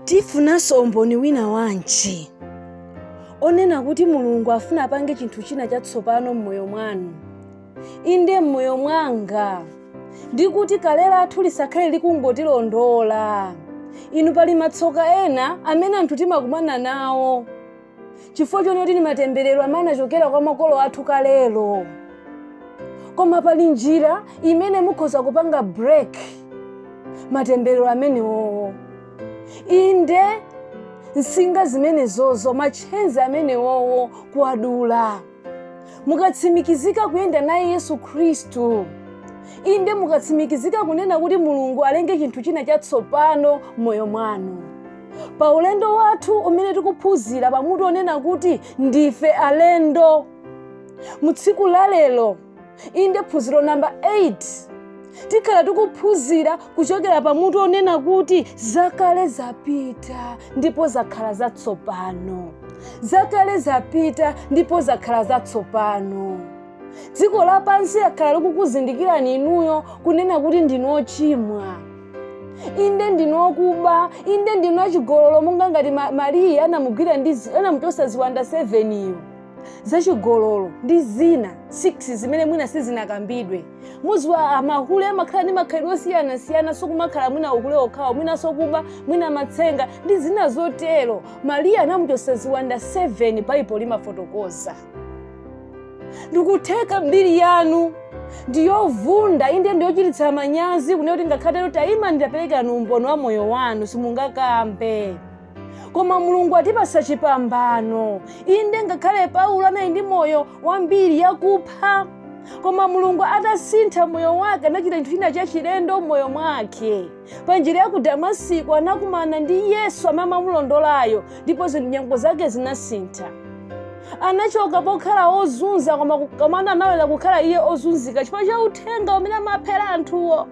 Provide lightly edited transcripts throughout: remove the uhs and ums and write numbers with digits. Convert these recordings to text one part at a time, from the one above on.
Tifunanso umboni wina wanji onena kuti Mulungu afuna apange chinthu china chatsopano m'moyo mwanu. Inde m'moyo mwanga ndikuti kale lathu lisakhale likungotilondola. Inu pali matsoka ena amene anthu timakumana nawo chifukwa choti ni matemberero amene achokera kwa makolo athu kalelo. Koma pali njira imene mukhoza kupanga break matemberero amenewo. Inde nsinga zimenezozo machenzi amenewowo kuadula mukatsimikizika kuyenda naye Yesu Khristu. Inde mukatsimikizika kunena kuti Mulungu alenge chinthu china chatsopano moyo mwanu. Pa ulendo wathu umene tikuphunzira pamutu onena kuti ndife alendo mu tsiku la lero. Inde phunziro namba 8 tikhala tikuphunzira kuchokera pamutu onena kuti zakale zapita ndipo zakhala zatsopano. Zakale zapita ndipo zakhala zatsopano. Dziko lapansi lakhala likukuzindikirani inuyo kunena kuti ndinu ochimwa. Inde ndinu okuba, inde ndinu achigololo monga ngati Mariya anamutosa ziwanda 7 iyo zachigololo ndi zina 6 zimene mwina sizinakambidwe. Muziwa amahule amakhala ndi makhalidwe osiyana-siyana, sokumakhala mwina uhule okhawo, mwina sokuba, mwina matsenga ndi zina zotero. Mariya anamutosa ziwanda 7 Baibulo limafotokoza. Ndikutheka mbiri yanu ndiyovunda, inde ndiyochititsa manyazi kunena kuti ngakhale tayima ndapereka umboni wa moyo wanu simungakambe. Koma Mulungu atipasa chipambano. Inde ngakhale Paulo anali ndi moyo wambiri yakupha, koma Mulungu atasintha moyo wake anachita chinthu china chachilendo moyo mwake. Pa njira ya ku Damasiko anakumana ndi Yesu amene amamulondolayo ndipo nyengo zake zinasintha. Anachoka pokhala ozunza koma anaweza kukhala iye ozunzika chifukwa cha uthenga umene amaphera anthuwo.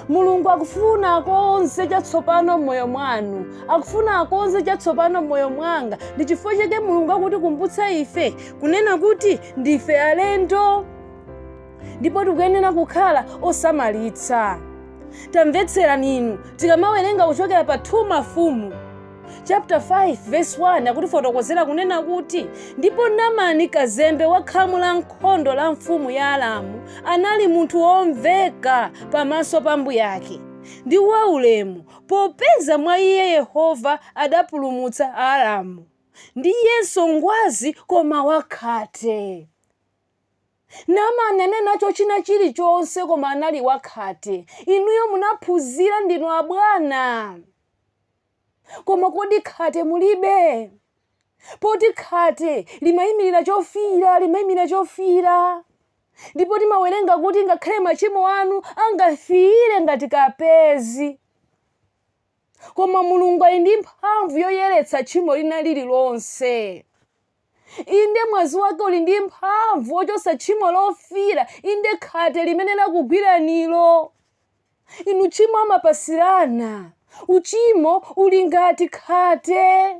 Mulungu akufuna akonze chatsopano moyo mwanu, akufuna akonze chatsopano moyo mwanga. Ndi chifukwa chake Mulungu akutikumbutsa ife kunena kuti ndife alendo ndipo tikuyenera kukhala osamalitsa. Tamvetsera ninu tikamawerenga kuchokera pa 2 Mafumu chapter 5 verse 1 akutifotokozera kunena kuti ndipo Naamani kazembe wa khamu la nkhondo la mfumu ya Aramu anali munthu womveka pamaso pa mbuye yake ndi waulemu, popeza mwa iye Yehova adapulumutsa Aramu. Ndiyenso ngwazi koma wakhate. Naamani anenacho china chilichonse koma anali wakhate. Inuyo munaphunzira ndinu abwana. Koma kodi khate mulibe? Poti khate limayimirira chofira. Ndipo timawerenga kuti ngakhale machimo anu angafiire ngati kapezi. Koma Mulungu ali ndi mphamvu yoyeretsa tchimo lina lililonse. Inde mwazi wake uli ndi mphamvu yochotsa tchimo lofira. Inde khate limene lakugwiranilo. Inu tchimo amapasirana. Uchimo uli ngati khate.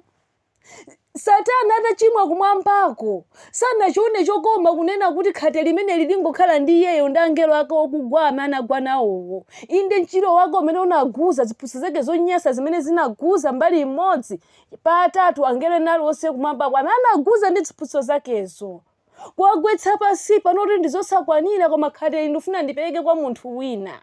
Satana atachimwa kumwambako sanachione chokoma kunena kuti khate limene lilingokhala ndi iyeyo ndi angelo ake okugwa amene anagwa nawowo. Inde mchiro wake umene unaguza ziphunzitso zake zonyasa zimene zinaguza mbali imodzi pa 3 angelo nali onse kumwambako amene anaguza ndi ziphunzitso zakezo kuwagwetsa pansi panoti ndizosakwanira, koma khate ndifuna ndipereke kwa munthu wina.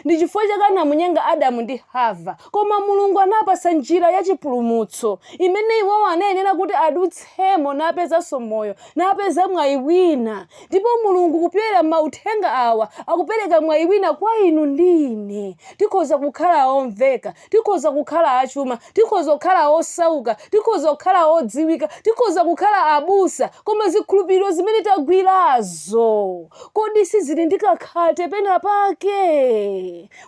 Ndi chifukwa chake anamunyenga Adamu ndi Hava, koma Mulungu anapasa njira ya chipulumutso imene iwowo anayenera kuti adutsemo napezanso moyo, napeza mwayi wina. Ndipo Mulungu kupyolera mauthenga awa akupereka mwayi wina kwa inu ndi ine. Tikhoza kukhala omveka, tikhoza kukhala achuma, tikhoza kukhala osauka, tikhoza kukhala odziwika, tikhoza kukhala abusa, koma zikhulupiriro zimene tagwirazo kodi sizili ndi kakhate pena pake?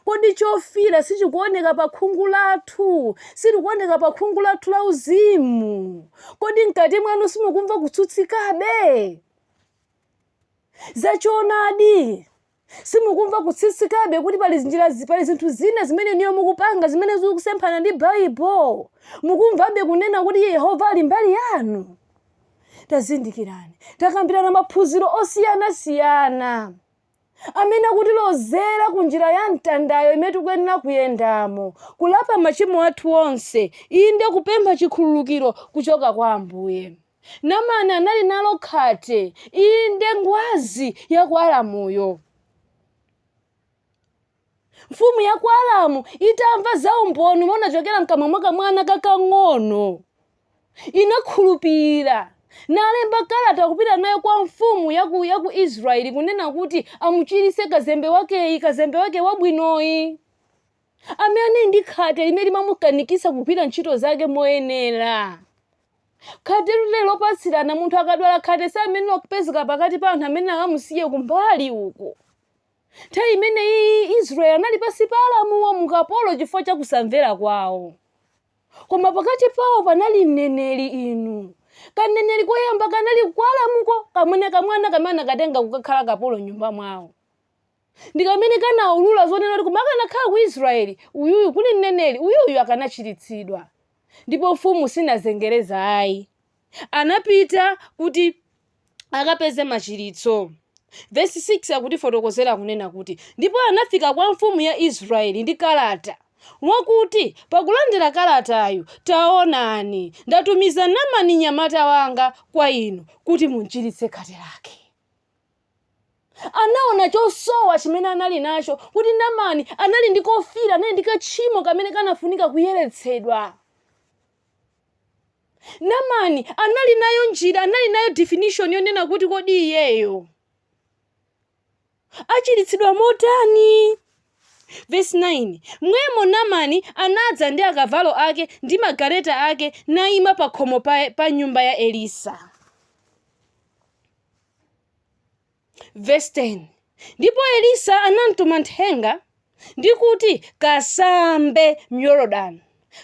Kodi chofira sichikuoneka pa khungu lathu, silikuoneka pa khungu lathu la uzimu? Kodi mkati mwanu simukumva kutsutsikabe? Zachoonadi simukumva kutsitsikabe kuti pali zinthu zina zimene niyo mukupanga zimene zikusemphana ndi Baibulo? Mukumvabe kunena kuti Yehova ali mbali yanu? Tazindikirani, takambirana maphunziro osiyana-siyana. amene akutilozera ku njira ya mtandayo imene tikuyenera kuyendamo, kulapa machimo athu onse, inde kupempha chikhululukiro kuchoka kwa Ambuye. Naamani anali nalo khate, inde ngwazi ya ku Aramuyo. Mfumu ya ku Aramu itamva za umboni unachokera mkamwa mwa kamwana kakang'ono, inakhulupirira nalemba kalata kupita nayo kwa mfumu ya ku Israeli kunena kuti amuchiritse kazembe wake wabwinoyi, amene ndi khate limene limamukanikisa kupita ntchito zake moyenera. Khate lile lopatsirana, munthu akadwala khate samene kupezeka pakati pa anthu amene akamusiye kumbali uko. Nthawi imene Israeli anali pansi pa Aramuwo mukapolo chifukwa cha kusamvera kwawo. Koma pakati pawo panali mneneri inu. Kaneneri koyamba kanali ku Aramuko, kamwene kamwana kamene katenga kukakhala kapolo nyumba mwawo. Ndi kamene kanaulula zonena kuti kumakanakhala ku Israeli, uyuyu kuli mneneri, uyuyu akanachiritsidwa. Ndipo mfumu sinazengereza ayi, anapita kuti akapeze machiritso. Verse 6 akutifotokozera kunena kuti ndipo anafika kwa mfumu ya Israeli ndi kalata wakuti pakulandira kalatayo, taonani ndatumiza Naamani nyamata wanga kwa inu kuti munchiritse khate lake. Anaona chosowa chimene anali nacho, kuti Naamani anali ndi kofira, anali ndi kachimo kamene kanafunika kuyeretsedwa. Naamani anali nayo njira, anali nayo definition yonena kuti kodi iyeyo achiritsidwa motani. Verse 9, mwemo Naamani anadza ndi akavalo ake ndi magaleta ake naima pa khomo pa nyumba ya Elisa. Verse 10, ndipo Elisa anamtuma nthenga ndi kuti kasambe m'Yorodani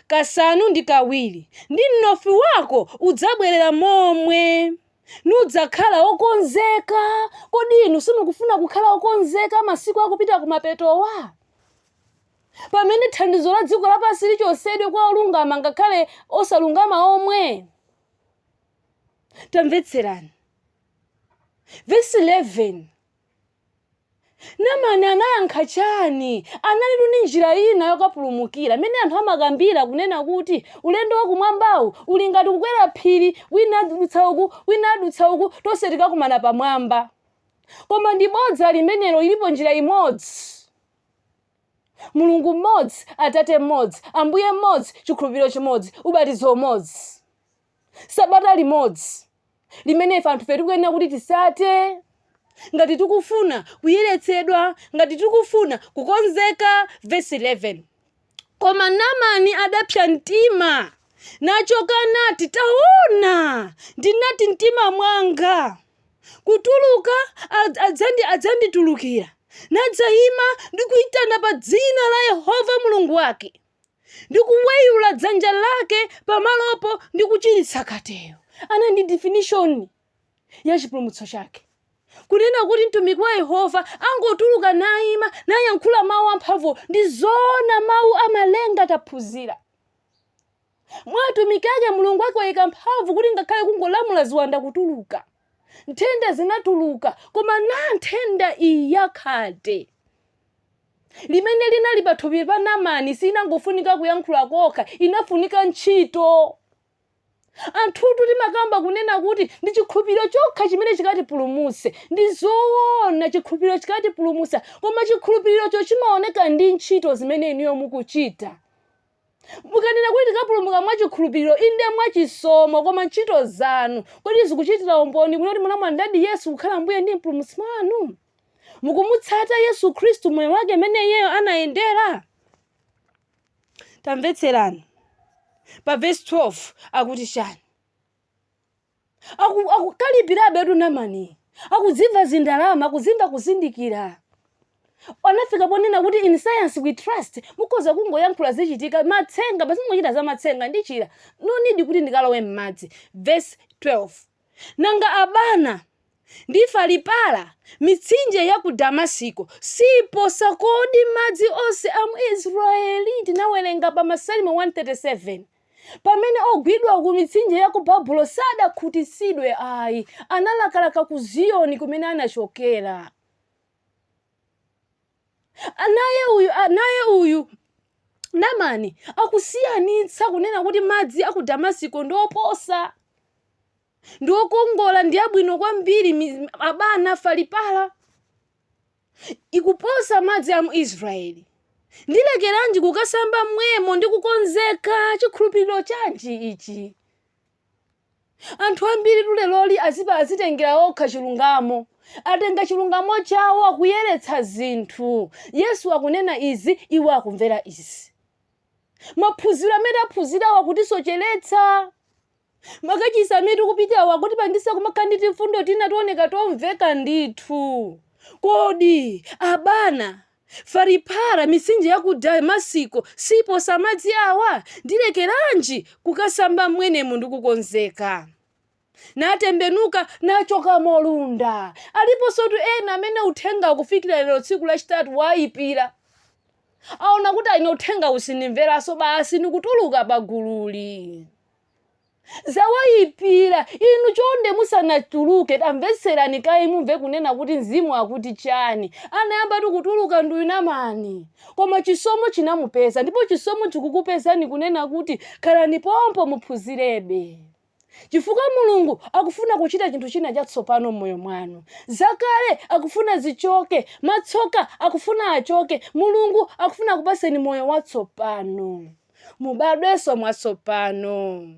kasanu ndi kawiri, ndi mnofu wako udzabwerera momwe nudzakhala okonzeka. Kodi inu simukufuna kukhala okonzeka masiku akupita kumapetowa, pamene thandizo la dziko lapansi lichosedwe kwa olungama ngakhale osalungama omwe? Tamvetserani. Verse 11, Naamani anayankha chani? Analitu ndi njira ina yokapulumukira, amene anthu amakambira kunena kuti ulendo wakumwambawu uli ngati kukwera phiri, wina adutsa uku wina adutsa uku, tonse tikakumana pamwamba. Koma ndi bodza limenelo, ilipo njira imodzi, Mulungu mmodzi, Atate mmodzi, Ambuye mmodzi, chikhulupiriro chimodzi, ubatizo umodzi, sabata limodzi limene ife anthu tikuyenera kuti tisate ngati tikufuna kuyeretsedwa, ngati tikufuna kukonzeka. Verse 11, koma Naamani adapsa mtima nachoka nati, taona ndinati mtima mwanga kutuluka adzanditulukira, nadzayima ndi kuyitana pa dzina la Yehova Mulungu wake, ndi kuweyula dzanja lake pamalopo ndi kuchiritsa khateyo. Ana ndi definition ya chipulumutso chake, kunena kuti mtumiki wa Yehova angotuluka naima nayankhula mawu amphamvu, ndi zona mawu amalenga taphunzira. Mwa atumiki ake Mulungu wake wayika mphamvu kuti ngakhale kungolamula ziwanda kutuluka, nthenda zinatuluka. Koma na nthenda iyi yakhate limene linali pathupi pa Naamani sinangofunika kuyankhula kokha, inafunika ntchito. Anthutu timakamba kunena kuti ndi chikhulupiriro chokha chimene chikatipulumutse, ndi zoona chikhulupiriro chikatipulumutsa, koma chikhulupiriro chimaoneka ndi ntchito zimene inuyo mukuchita. Mukanena kuti tikapulumuka mwa chikhulupiriro, inde mwa chisomo, koma ntchito zanu kodi zikuchitira umboni kuti munamwandadi Yesu kukhala Ambuye ndi mpulumutsi wanu? Mukumutsata Yesu Khristu moyo wake amene iyeyo anayendera? Tamvetserani. Pa verse 12 akuti chani? Akukalipirabe tu Naamani, akudzimva zindalama, akuzimva kuzindikira. Anafika ponena kuti in science we trust, mukoza kungoyankhula zichitika, matsenga basi muchita za matsenga ndichira, no need kuti ndikalowe m'madzi. Verse 12, nanga Abana ndi Faripara mitsinje ya ku Damasiko siposa kodi madzi onse a mu Israeli? Tinawerenga pa Masalimo 137, pamene ogwidwa ku mitsinje ya ku Babulo sadakhutisidwe ayi, analakalaka ku Ziyoni kumene anachokera. naye uyu Naamani akusiyanitsa kunena kuti madzi aku Damasiko ndioposa, ndiokongola, ndi abwino kwambiri abana falipala ikuposa madzi a mu Israeli. Ndilekeranji kukasamba mwemo ndi kukonzeka? Chikhulupiriro chanji ichi? Anthu ambiri leloli azitengera okha chilungamo, atenga chilungamo chawo akuyeretsa zinthu. Yesu akunena izi, iwo akumvera izi. Maphunziro amene aphunzira wakutisocheretsa, makachisa amene tikupita wakutipangisa kumakhanditi mfundo tina tioneka tomveka ndithu. Kodi abana falipala mitsinje ya ku Damasiko siposa madzi awa? Ndilekeranji kukasamba mwenemo ndi kukonzeka? Natembenuka nachoka molunda. Aliponso ena amene uthenga ukufikira lero tsiku lachitatu wayipira. Aona kuti ine uthenga usinimveranso, basi nikutuluka pagululi. Zawayipira inu chonde musanatuluke tamvetserani kayi mumve kunena kuti mzimu akuti chani. Anayamba kutuluka nduyu Naamani, koma chisomo chinamupeza, ndipo chisomo chikukupezani kunena kuti khalani pompo muphunzirebe. Chifukwa Mulungu akufuna kuchita chinthu china chatsopano m'moyo mwanu. Zakale akufuna zichoke, matsoka akufuna achoke. Mulungu akufuna kupaseni moyo watsopano, mubadwenso mwatsopano.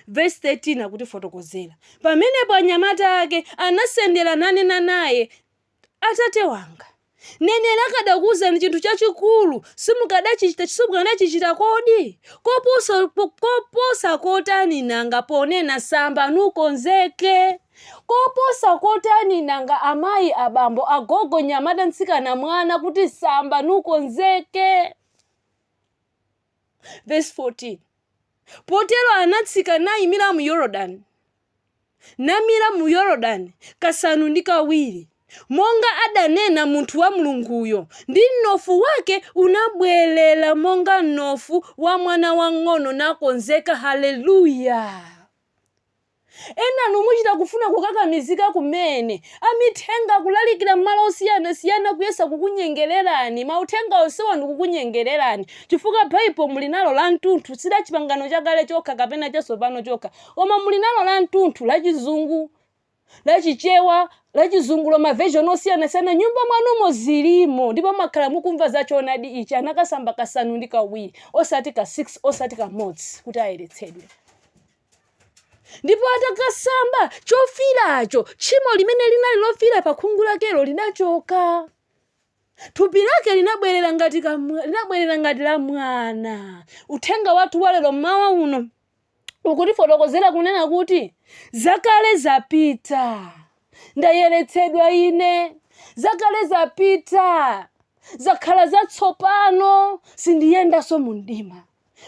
Verse 13 akuti fotokozera. Pamenepo anyamata ake anasendera nanena naye, Atate wanga, nenera kadakuwuzani chinthu chachikulu simukadachichita kodi? Koposa kotani nanga ponena samba nukonzeke? Koposa kotani nanga amayi, abambo, agogo, nyamata, ntsikana, mwana kuti samba nukonzeke? Verse 14. Potero anatsika nayimira mu Yorodani. Namira mu Yorodani kasanu ndi kawiri, monga adanena munthu wa Mulunguyo, ndi mnofu wake unabwelela monga mnofu wa mwana wang'ono nakonzeka. Haleluya! Ena numuchita kufuna kukakamizika kumene amithenga kulalikira m'malo osiyana kuyesa kukunyengererani. Mauthenga onsewa ndikukunyengererani chifukwa Bible muli nalo la mtunthu, sida chipangano chakale chokha kapena chatsopano chokha, koma muli nalo la mtunthu, la chizungu, la chichewa, la chizungu, loma version osiyana nyumba mwanumo zilimo, ndipo makhala mukumva za choonadi ichi. Anakasamba kasanu ndi kawiri, osati ka 6, osati ka modzi kuti ayeretsedwe. Ndipo atakasamba chofiracho, tchimo limene linali lofira pa khungu lakelo linachoka. Thupi lake linabwerera ngati la mwana. Uthenga wathu walero mmawa uno ukutifotokozera kunena kuti zakale zapita, ndayeretsedwa ine. Zakale zapita, zakhala zatsopano, sindiyendanso mu mdima.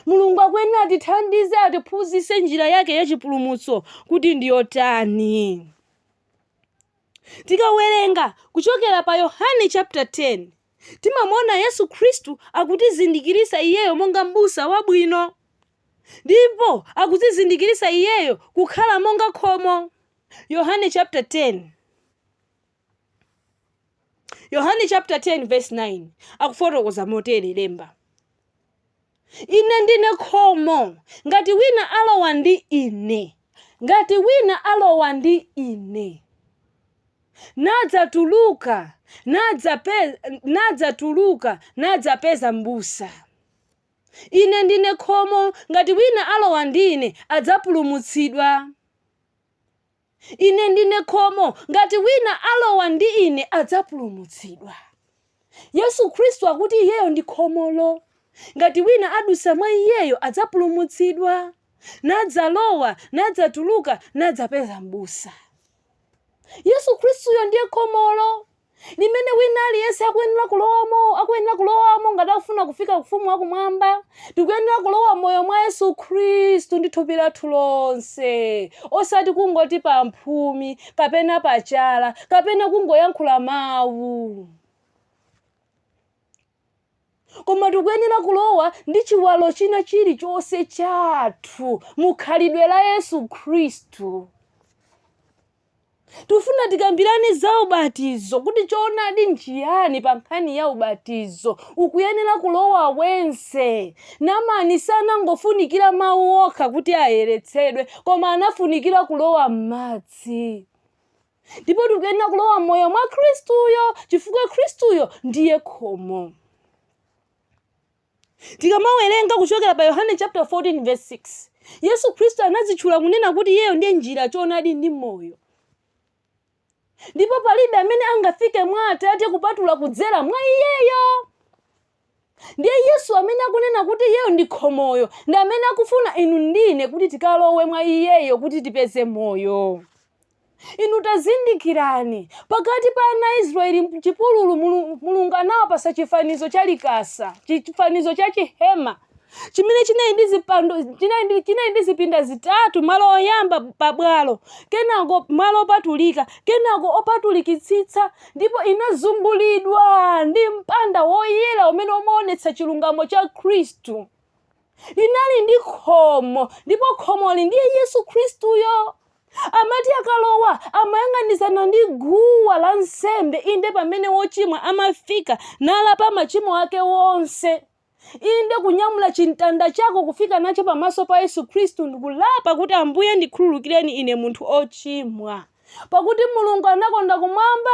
Mulungu akweni atithandize, atiphunzitse njira yake ya chipulumutso kuti ndiyotani. Tikawerenga kuchokera pa Yohane chapter 10, timamona Yesu Khristu akutizindikirisa iyeyo monga m'busa wabwino, ndipo akutizindikirisa iyeyo kukhala monga khomo. Yohane chapter 10 verse 9 akufotokoza motere lemba. Ine ndine khomo, ngati wina alowa ndi ine, nadzapeza m'busa. Ine ndine khomo, ngati wina alowa ndi ine adzapulumutsidwa. Ine ndine khomo, ngati wina alowa ndi ine adzapulumutsidwa. Yesu Khristu akuti iyeyo ndi khomolo. Ngati wina adusa mwa iyeyo adzapulumutsidwa, nadzalowa, nadzatuluka, nadzapeza m'busa. Yesu Khristuyo ndiye khomolo limene wina aliyense akuyenera kulowamo ngati akufuna kufika kufumu wakumwamba. Tikuyenera kulowa moyo mwa Yesu Khristu ndi thupi lathu lonse, osati kungoti pa mphumi kapena pachala kapena kungoyankhula mawu, koma tikuyenera kulowa ndi chiwalo china chilichonse chathu mukhalidwe la Yesu Khristu. Tufuna tikambirane za ubatizo kuti choonadi nchiyani pa nkhani ya ubatizo. Ukuyenera kulowa wense. Naamani sanangofunikira mawu okha kuti ayeretsedwe, koma anafunikira kulowa m'madzi. Ndipo tikuyenera kulowa moyo mwa Khristuyo, chifukwa Khristuyo ndiye khomo. Tikamawerenga kuchokera pa Yohane chapter 14 verse 6, Yesu Khristu anazitchula kunena kuti iyeyo ndiye njira, choonadi ndi moyo. Ndipo palibe amene angafike mwa Atate kupatula kudzera mwa iyeyo. Ndiye Yesu amene akunena kuti iyeyo ndi khomoyo, ndi amene akufuna inu ndine kuti tikalowe mwa iyeyo kuti tipeze moyo. Inu tazindikirani, pakati pa ana Israeli m'chipululu Mulungu anawapasa chifanizo cha likasa, chifanizo cha chihema, chimene chinali ndi zipinda zitatu, malo oyamba pabwalo, kenako malo opatulika, kenako opatulikitsitsa, ndipo inazungulidwa ndi mpanda woyera umene umaonetsa chilungamo cha Khristu. Inali ndi khomo, ndipo khomoli ndiye Yesu Khristuyo. Amati akalowa amayang'anizana ndi guwa la nsembe, inde pamene wochimwa amafika nalapa machimo ake wonse. Inde kunyamula chintanda chako kufika nacho pamaso pa Yesu Khristu ndikulapa kuti Ambuye ndikhululukireni ine munthu ochimwa. Pakuti Mulungu anakonda kumwamba,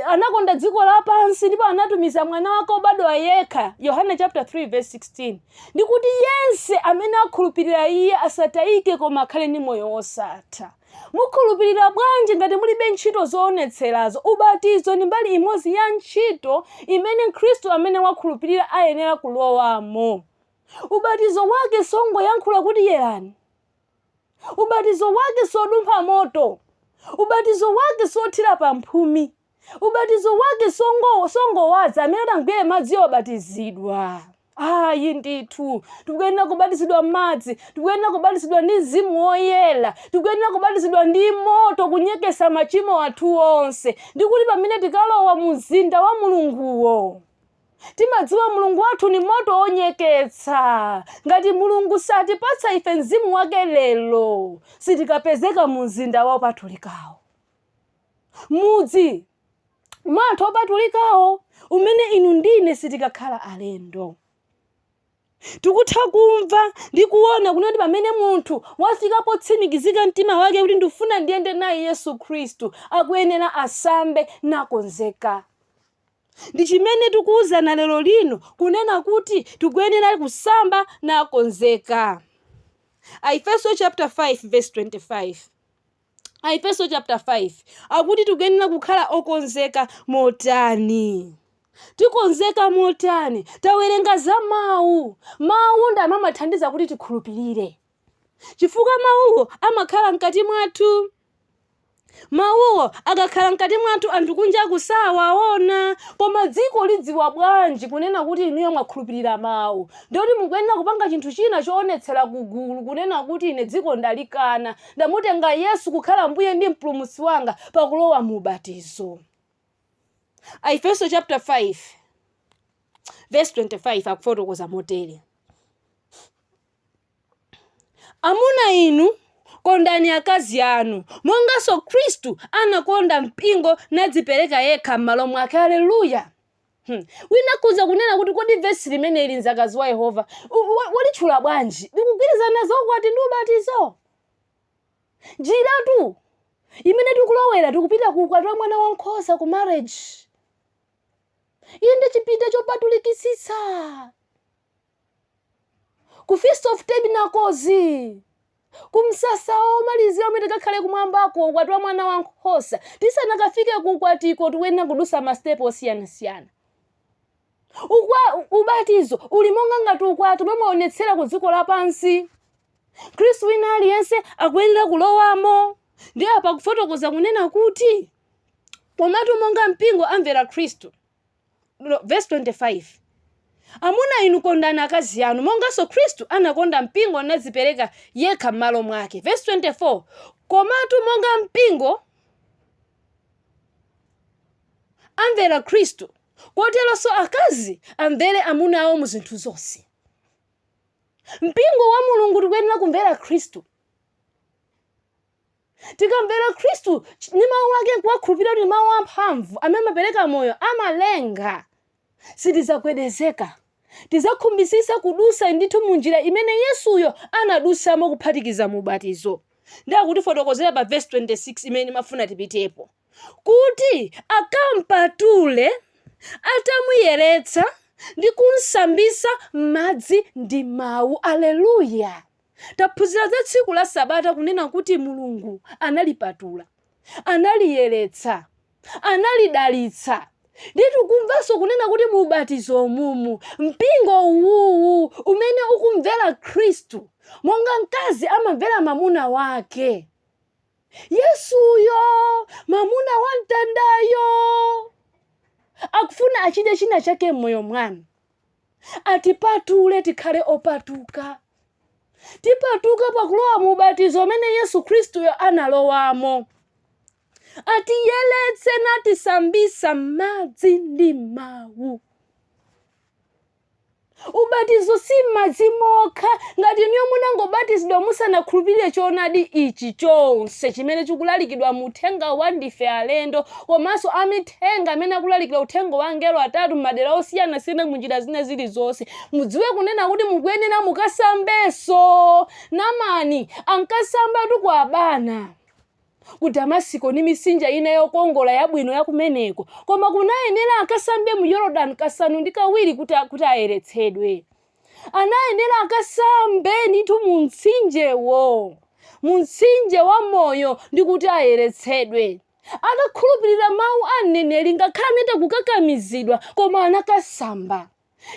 anakonda dziko lapansi, ndipo anatumiza mwana wake obadwa yekha, Yohane chapter 3 verse 16, ndikuti yense amene akhulupirira iye asatayike koma akhale ndi moyo wosatha. Mukhulupirira bwanji ngati mulibe ntchito zoonetserazo? Ubatizo ni mbali imodzi ya ntchito imene Khristu amene wakhulupirira ayenera kulowamo. Ubatizo wake songoyankhula kuti yerani. Ubatizo wake sodumpha moto. Ubatizo wake sothira pa mphumi. Ubatizo wake songowaza amene atangwere madzi obatizidwa. Ayi ndithu, tikuyenera kubatizidwa madzi, tikuyenera kubatizidwa ndi Mzimu Woyera, tikuyenera kubatizidwa ndi moto kunyekesa machimo athu onse. Ndikuti pamene tikalowa mu mzinda wa Mulunguwo, timadziwa Mulungu wathu ni moto onyeketsa. Ngati Mulungu satipatsa ife Mzimu wake lero, sitikapezeka mu mzinda wopatulikawo. Mudzi mwathu opatulikawo umene inu ndine sitikakhala alendo. Tikutha kumva ndi kuona kunoti pamene munthu wafika potsimikizika mtima wake kuti ndifuna ndiyende naye Yesu Khristu, akuyenera asambe nakonzeka. Ndi chimene tikuwuzana lero lino kunena kuti tikuyenera kusamba nakonzeka. Aefeso chapter 5 verse 25. Aefeso chapter 5 akuti tikuyenera kukhala okonzeka motani. Tikonzeka motani? Tawerenga za mawu. Mawu ndi amathandiza kuti tikhulupirire, chifukwa mawuwo amakhala mkati mwathu. Mawuwo akakhala mkati mwathu anthu kunja kusawaona. Koma dziko lidziwa bwanji kunena kuti inuyo mwakhulupirira mawu? Ndoti mukuyenera kupanga chinthu china choonetsera kugulu kunena kuti ine dziko ndalikana, ndamutenga Yesu kukhala Mbuye ndi mpulumutsi wanga pakulowa mu ubatizo. Aefeso chapter 5 verse 25 akufotokoza motere: amuna inu kondani akazi anu monganso Khristu anakonda mpingo nadzipereka yekha m'malo mwake. Haleluya. Wina kuza kunena kuti kodi verse limene ili nzakazi wa Yehova walitchula bwanji? Likugwirizana zokwati ndi ubatizo? Njiratu imene tikulowera tikupita ku ukwati wa mwana wankhosa, ku marriage. Inde chipinda chopatulikitsitsa, ku Feast of Tabernacles, kumsasa omalizira umene tikakhale kumwambako ukwati wa mwana wankhosa. Tisanakafike ku ukwatiko tikuyenera kudusa mastepo osiyanasiyana. Ubatizo uli monga ngati ukwati umene umaonetsera ku dziko lapansi. Khristu wina aliyense akuyenera kulowamo. Ndi apa kufotokoza kunena kuti pomatu monga mpingo amvera Khristu. Verse 25, amuna inu kondani akazi anu monganso Khristu anakonda mpingo nadzipereka yekha m'malo mwake. Verse 24, komatu monga mpingo amvera Khristu, koteronso akazi amvere amuna awo mu zinthu zonse. Mpingo wa Mulungu tikuyenera kumvera Khristu. tikamvera Khristu ni mawu ake kuwakhulupirira kuti mawu amphamvu amene amapereka moyo amalenga, sitizakwedezeka, tizakhumbisisa kudusa ndithu munjira imene Yesuyo anadusamo kuphatikiza mu ubatizo. Ndakutifotokozera pa verse 26 imene mafuna tipitepo kuti akampatule atamuyeretsa ndi kunsambisa madzi ndi mawu. Aleluya! Taphunzira za tsiku la Sabata kunena kuti Mulungu analipatula, analiyeretsa, analidalitsa. Nditu kumvaso kunena kuti mu ubatizo umumu mpingo uwu umene ukumvera Khristu monga mkazi amamvera mamuna wake, Yesuyo mamuna wamtandayo akufuna achite china chake mmoyo mwanu. Atipatule tikhale opatuka, tipatuka pakulowa mu ubatizo umene Yesu Khristuyo analowamo. Atiyeletse natisambisa madzi ndi mawu. Ubatizo si madzi mokha, ngati niyo munangobatizidwa musanakhulupirire choonadi ichi chonse chimene chikulalikidwa mu uthenga wa ndife alendo, komanso amithenga amene akulalikira uthenga wa angelo atatu m'madera osiyanasiyana munjira zina zilizonse. Mudziwe kunena kuti mukuyenera mukasambenso. Naamani ankasamba kwa abana ku Damasiko ni misinja ina yokongola yabwino yakumeneko, koma kunayenera akasambe mu Yorodani kasanu ndi kawiri kuti ayeretsedwe. Anayenera akasambe ndithu mu mtsinjewo, mu mtsinje wa moyo ndi kuti ayeretsedwe. Anakhulupirira mawu a mneneri ngakhale kukakamizidwa, koma anakasamba.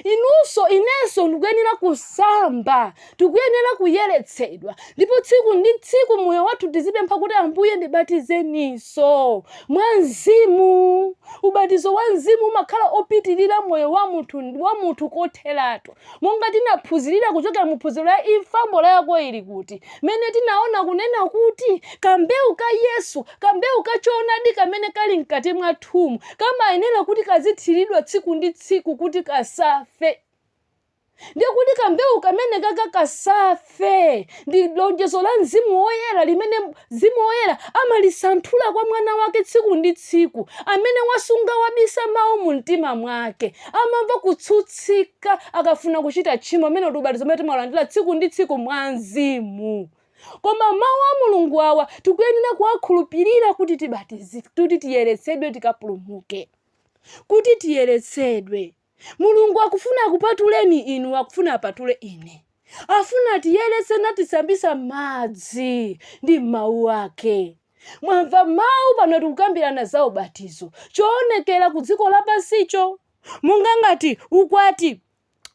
Inunso inenso tikuyenera kusamba, tikuyenera kuyeretsedwa, ndipo tsiku ndi tsiku moyo wathu tizipempha kuti Ambuye ndibatizeninso mwa Mzimu. Ubatizo wa Mzimu umakhala opitirira moyo wa munthu kotheratu, monga tinaphunzirira kuchokera mu phunziro la imfa mbola yako ili kuti, mene tinaona kunena kuti kambewu ka Yesu, kambewu ka choonadi kamene kali mkati mwathumu kamayenera kuti kazithiridwa tsiku ndi tsiku kuti kasafe. Ndiyo kuti kambewu kamene kasafe ndi lonjezo la Mzimu Woyera limene Mzimu Woyera amalisanthula kwa mwana wake tsiku ndi tsiku, amene wasunga wabisa mawu mu mtima mwake, amamva kutsutsika akafuna kuchita tchimo, amene ubatizo umene timalandira tsiku ndi tsiku mwa Mzimu. Koma mawu a Mulungu awa tikuyenera kuwakhulupirira kuti tibatizike, kuti tiyeretsedwe tikapulumuke, kuti tiyeretsedwe. Mulungu akufuna akupatuleni inu, akufuna apatule ine. Afuna tiyeretse natisambisa madzi ndi mawu ake. Mwamva mawu pano tikukambirana za ubatizo, choonekera ku dziko lapansicho monga ngati ukwati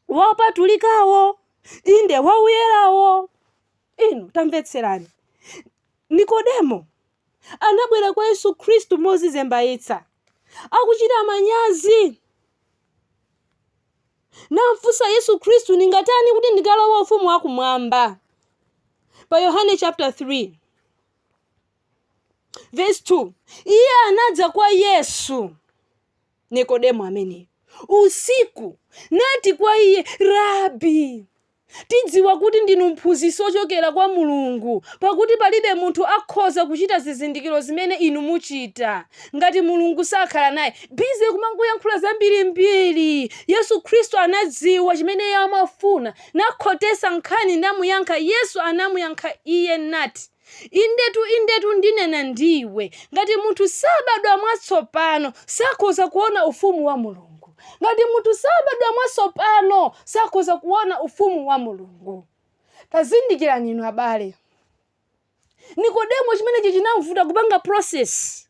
wapatulikawo inde wauyerawo. Inu tamvetserani, Nikodemo anabwera kwa Yesu Khristu mozizembayitsa, akuchita manyazi. Namfunsa Yesu Khristu, ningatani kuti ndikalowa ufumu wakumwamba? Pa Yohane chapter 3 verse 2, iye anadza kwa Yesu, Nikodemo amene, usiku nati kwa iye, Rabi, tidziwa kuti ndinu mphunzitsi ochokera kwa Mulungu, pakuti palibe munthu akhoza kuchita zizindikiro zimene inu muchita ngati Mulungu sakhala naye. Bize kumangoyankhula zambirimbiri. Yesu Khristu anadziwa chimene iye amafuna, nakhotesa nkhani namuyankha. Yesu anamuyankha iye nati, indetu ndinena ndiwe, ngati munthu sabadwa mwatsopano sakhoza kuona ufumu wa Mulungu. Ngati munthu sabadwa mwatsopano sakhoza kuona ufumu wa Mulungu. Tazindikirani inu abale, Nikodemo chimene chinamvuta kupanga process.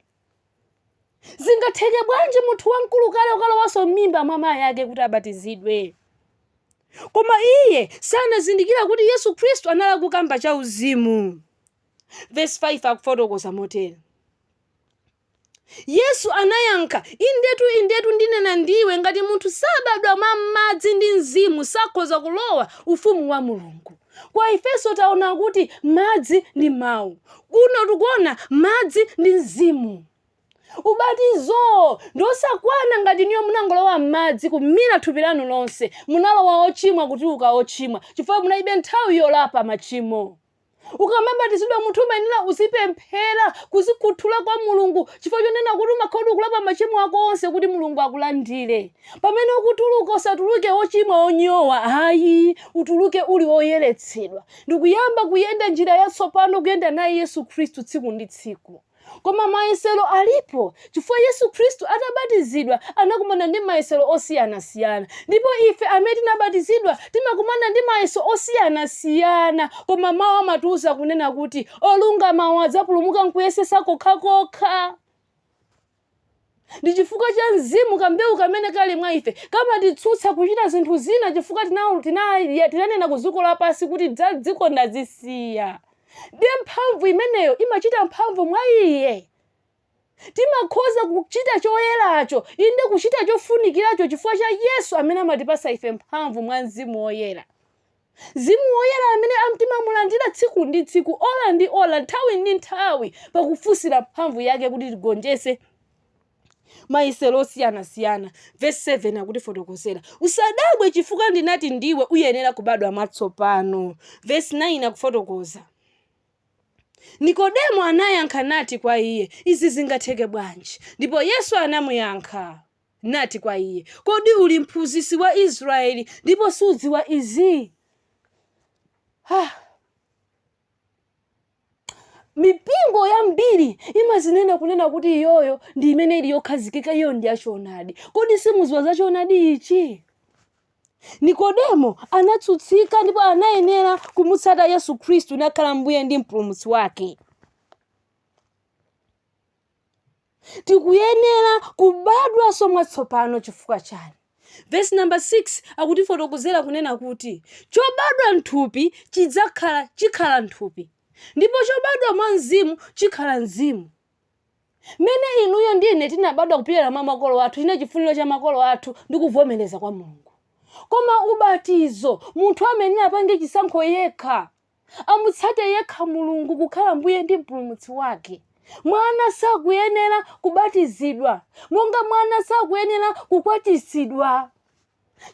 Zingatheke bwanji munthu wamkulu kale ukalowaso m'mimba mwa amayi ake kuti abatizidwe? Koma iye sanazindikira kuti Yesu Khristu anali kukamba cha uzimu. Verse 5 akufotokoza motere, Yesu anayankha, indetu ndinena ndiwe, ngati munthu sabadwa mwa madzi ndi Mzimu sakhoza kulowa ufumu wa Mulungu. Kwa Efeso taona kuti madzi ndi mawu, kuno tikuona madzi ndi Mzimu. Ubatizo ndosakwana ngati niyo munangolowa madzi kumira thupi lanu lonse, munalowa ochimwa kutuluka ochimwa, chifukwa munalibe nthawi yolapa machimo. Ukamabatizidwa munthu umayenera uzipemphera kuzikuthula kwa Mulungu chifukwa chonena kuti umakhala ukulapa machimo ako onse kuti Mulungu akulandire. Pamene ukutuluka usatuluke ochimwa onyowa, ayi, utuluke uli oyeretsedwa. Ndikuyamba kuyenda njira yatsopano kuyenda naye Yesu Khristu tsiku ndi tsiku. Koma mayesero alipo chifukwa Yesu Khristu atabatizidwa anakumana ndi mayesero osiyana-siyana. Ndipo ife amene tinabatizidwa timakumana ndi mayeso osiyana-siyana. Koma mawu amatiwuza kunena kuti olungama adzapulumuka nkuyesesa kokha. Ndi chifukwa cha mzimu kambewu kamene kali mwa ife kamatitsutsa kuchita zinthu zina chifukwa tinanena ku dziko lapansi kuti dziko ndazisiya. Ndiye mphamvu imeneyo imachita mphamvu mwa iye. Timakhoza kuchita choyeracho inde kuchita chofunikiracho chifukwa cha Yesu amene amatipasa ife mphamvu mwa Mzimu Woyera. Mzimu Woyera amene timamulandira tsiku ndi tsiku, ola ndi ola, nthawi ndi nthawi, pakufunsira mphamvu yake kuti tigonjese mayesero osiyana-siyana. Verse 7 akutifotokozera, usadabwe chifukwa ndinati ndiwe uyenera kubadwa mwatsopano. Verse 9 akufotokoza, Nikodemo anayankha nati kwa iye, izi zingatheke bwanji? Ndipo Yesu anamuyankha nati kwa iye, kodi uli mphunzitsi wa Israeli ndipo sudziwa izi? Mipingo yambiri imazinena kunena kuti iyoyo ndi imene ili yokhazikika, iyo ndi yachoonadi. Kodi simudziwa za choonadi ichi? Nikodemo anatsutsika ndipo anayenera kumutsata Yesu Khristu nakhala mbuye ndi mpulumutsi wake. Tikuyenera kubadwanso mwatsopano chifukwa chani? Verse number 6 akutifotokozera kunena kuti chobadwa mthupi chikhala mthupi, ndipo chobadwa mwa Mzimu chikhala mzimu. Mene inuyo ndine tinabadwa kupyolera mwa makolo athu, chine chifuniro cha makolo athu ndi kuvomereza kwa Mulungu. Koma ubatizo munthu amene apange chisankho yekha, amutsate yekha Mulungu kukhala mbuye ndi mpulumutsi wake. Mwana sakuyenera kubatizidwa, monga mwana sakuyenera kukwatisidwa.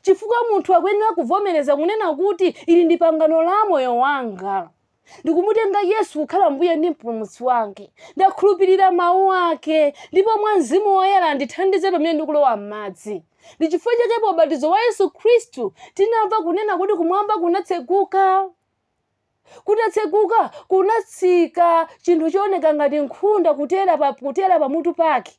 Chifukwa munthu akuyenera kuvomereza kunena kuti ili ndi pangano la moyo wanga, ndikumutenga Yesu kukhala mbuye ndi mpulumutsi wake, ndakhulupirira mawu ake, ndipo mwa Mzimu Woyera ndithandize pamene ndikulowa m'madzi. Ndi chifukwa chake pa ubatizo wa Yesu Khristu tinamva kunena kuti kumwamba kunatseguka. Kutatseguka kunatsika chinthu chooneka ngati nkhunda kutera pamutu pake.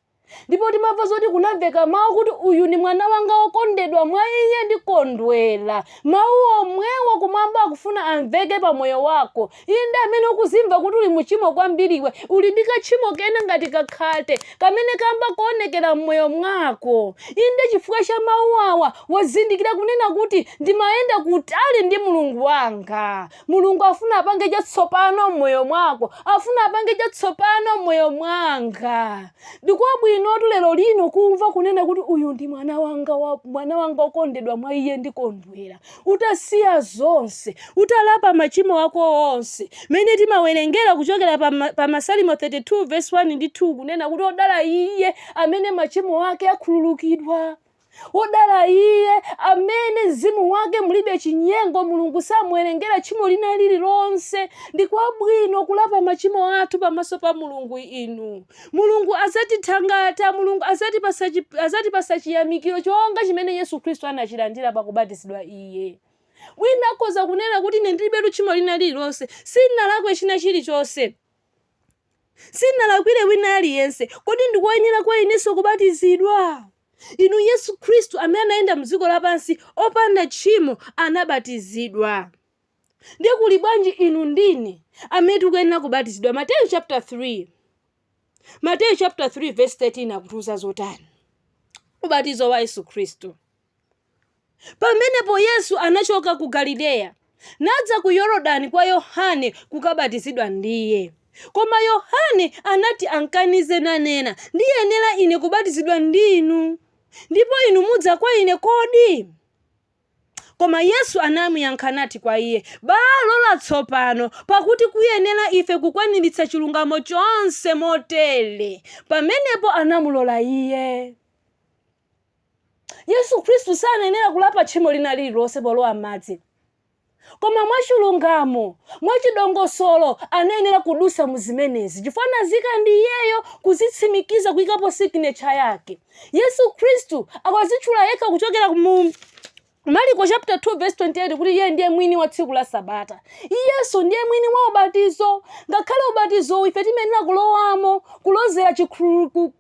Ndipo timamva zoti kunamveka mawu kuti uyu ndi mwana wanga wokondedwa, mwa iye ndikondwera. Mawu omwewo kumwamba akufuna amveke pa moyo wako. Inde amene ukuzimva kuti uli muchimo kwambiriwe, uli ndi kachimo kena ngati kakhate kamene kamba kuonekera mmoyo mwako. Inde chifukwa cha mawu awa wazindikira kunena kuti ndimayenda kutali ndi Mulungu wanga. Mulungu afuna apange chatsopano mmoyo mwako, afuna apange chatsopano mmoyo mwanga. Ndikwabwino lero lino kumva kunena kuti uyu ndi mwana wanga okondedwa, mwa iye ndikondwera. Utasiya zonse, utalapa machimo wako onse. Mene timawerengera kuchokera pa Masalimo 32 verse 1 ndi 2 kunena kuti odala iye amene machimo wake akhululukidwa. Odala iye amene mzimu wake mulibe chinyengo, Mulungu samuwerengera tchimo lina lililonse. Ndikwabwino kulapa machimo athu pamaso pa Mulungu inu. Mulungu azatithangata, Mulungu azatipasa chiyamikiro chonga chimene Yesu Khristu anachilandira pakubatizidwa iye. Wina akhoza kunena kuti ine ndilibe tchimo lina lililonse, sinalakwe china chilichonse, sinalakwire wina aliyense. Kodi ndikuyenera kwa inenso kubatizidwa? Inu Yesu Khristu amene anayenda mdziko lapansi opanda tchimo anabatizidwa. Ndiye kuli bwanji inu ndine amene tikuyenera kubatizidwa? Mateyu chapter 3 verse 13 akutiuza zotani ubatizo wa Yesu Khristu. Pamenepo Yesu anachoka ku Galileya nadza ku Yorodani kwa Yohane kukabatizidwa ndiye. Koma Yohane anati ankanize nanena, ndiyenera ine kubatizidwa ndinu, ndipo inu mudza kwa ine kodi? Koma Yesu anamuyankha nati kwa iye, balo latsopano, pakuti kuyenera ife kukwaniritsa chilungamo chonse motere. Pamenepo anamulola iye. Yesu Khristu sanenera kulapa tchimo lina lililonse polowa m'madzi. koma mwachilungamo mwachidongosolo anayenera kudusa muzimenezi chifukwa nazika ndi iyeyo kuzitsimikiza kuyikapo signature yake. Yesu Khristu akazitchula yekha kuchokera mu Marko chapter 2 verse 28 kuti iye ndiye mwini wa tsiku la Sabata. Yesu ndiye mwini wa ubatizo. Ngakhale ubatizo ife timenera kulowamo kulozera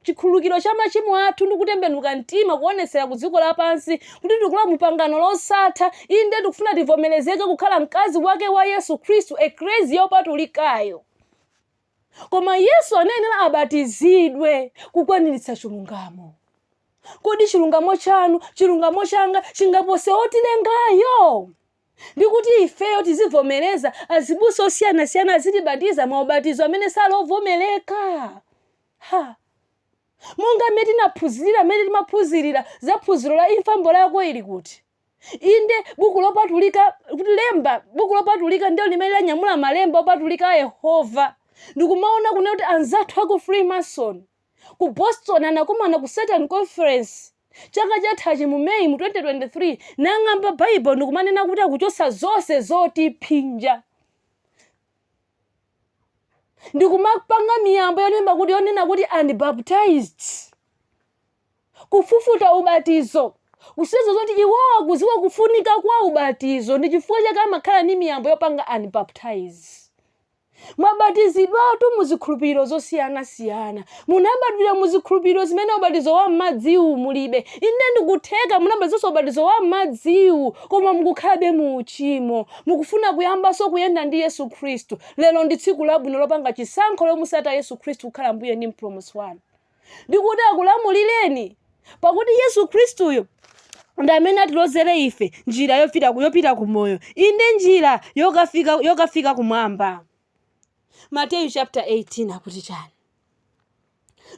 chikhululukiro cha machimo athu ndi kutembenuka mtima kuonesera ku dziko lapansi kuti tikula mupangano losatha. Inde tikufuna tivomerezeke kukhala mkazi wake wa Yesu Khristu, ecclesia yopatulikayo. Koma Yesu anayenera abatizidwe kukwaniritsa chilungamo. Kodi chilungamo chanu, chilungamo changa chingapose otilengayo? Ndikuti ifeyo tizivomereza azibuso osiyana-siyana azitibatiza maubatizo amene salovomereka. Monga mmene timaphunzirira za phunziro la imfa yako ili kuti. Inde buku lopatulika lemba, buku lopatulika ndio limene lanyamula malemba opatulika a Yehova. Ndikumaona kunena kuti anzathu aku Freemason ku Boston anakumana ku Satan Conference chaka chathachi mu May mu 2023 nang'amba Bible ndikumanena kuti akuchosa zonse zotiphinja. Ndikumapanga miyambo yonena kuti unbaptized kufufuta ubatizo kusizo zoti iwowa kuziwa kufunika kwa ubatizo ndi chifukwa chake amakhala ni miyambo yopanga unbaptized. Mwabatizidwatu muzikhulupiriro zosiyana-siyana. Munabadwira muzikhulupiriro zimene ubatizo wa m'madziwu mulibe. Inde ndikutheka munabatizo ubatizo wa m'madziwu koma mukukhalabe mu uchimo. Mukufuna kuyambanso kuyenda ndi Yesu Khristu. Lero ndi tsiku labwino lopanga chisankho lomusata Yesu Khristu kukhala mbuye ndi mpulumutsi wanu. Ndikuti akulamulireni pakuti Yesu Khristuyo ndi amene atilozere ife njira yopita ku moyo. Inde njira yokafika kumwamba. Matthew chapter 18 akuti chani?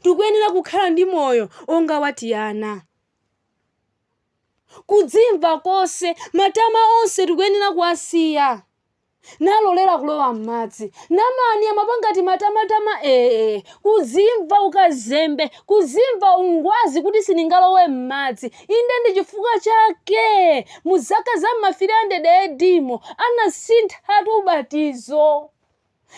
Tikuyenera kukhala ndi moyo onga watiyana. Kudzimva konse, matama onse tikuyenera kuwasiya. Nalolera kulowa m'madzi. Namani amapangati matama kuzimva ukazembe, kuzimva ungwazi kuti siningalowe m'madzi. Inde ndi chifukwa chake muzaka za mafirande edimo anasinthatu ubatizo.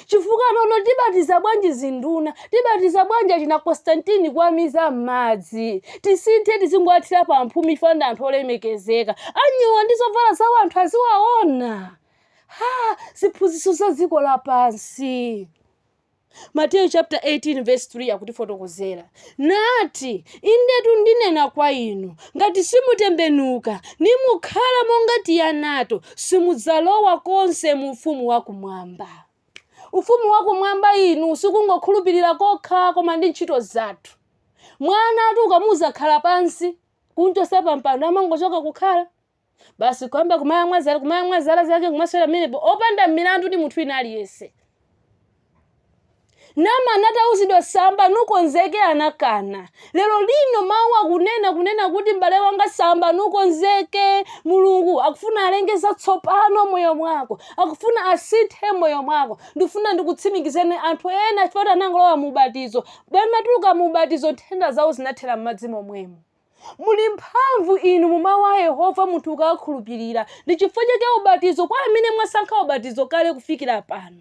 Chifukwa nono tibatiza bwanji zinduna, tibatiza bwanji china Constantine kwamiza m'madzi. Tisinthe tizingwathira pa mphumi fanda anthu olemekezeka. Anyiwa ndizovala za anthu aziwaona. Ziphunzitso za dziko lapansi. Matthew chapter 18 verse 3 akutifotokozera. Nati, indetu ndinena kwa inu, ngati simutembenuka, nimukhala monga tiyanato, simudzalowa konse mu ufumu wakumwamba. Ufumu wakumwamba inu sikungokhulupirira kokha koma ndi ntchito zathu. Mwana atu ukamuza khala pansi kunchosa pa mpando amangochoka kukhala. Basi kwamba kumayamwa zala zake kumaswera mmenepo opanda milandu ndi munthu ina aliyense. Nama natawuzidwa samba nukonzeke anakana. Lero lino mawu akunena kuti mbale wanga samba nukonzeke. Mulungu akufuna alengeza tsopano moyo mwako. Akufuna asinthe moyo mwako. Ndifuna ndikutsimikizeni anthu ena chifukwa anangolowa mu ubatizo. Bamatuluka mu ubatizo nthenda zawo zinathera m'madzi momwemo. Muli mphamvu inu mu mawu a Yehova munthu ukakhulupirira. Ndi chifukwa chake ubatizo kwa amene mwasankha ubatizo kale kufikira pano.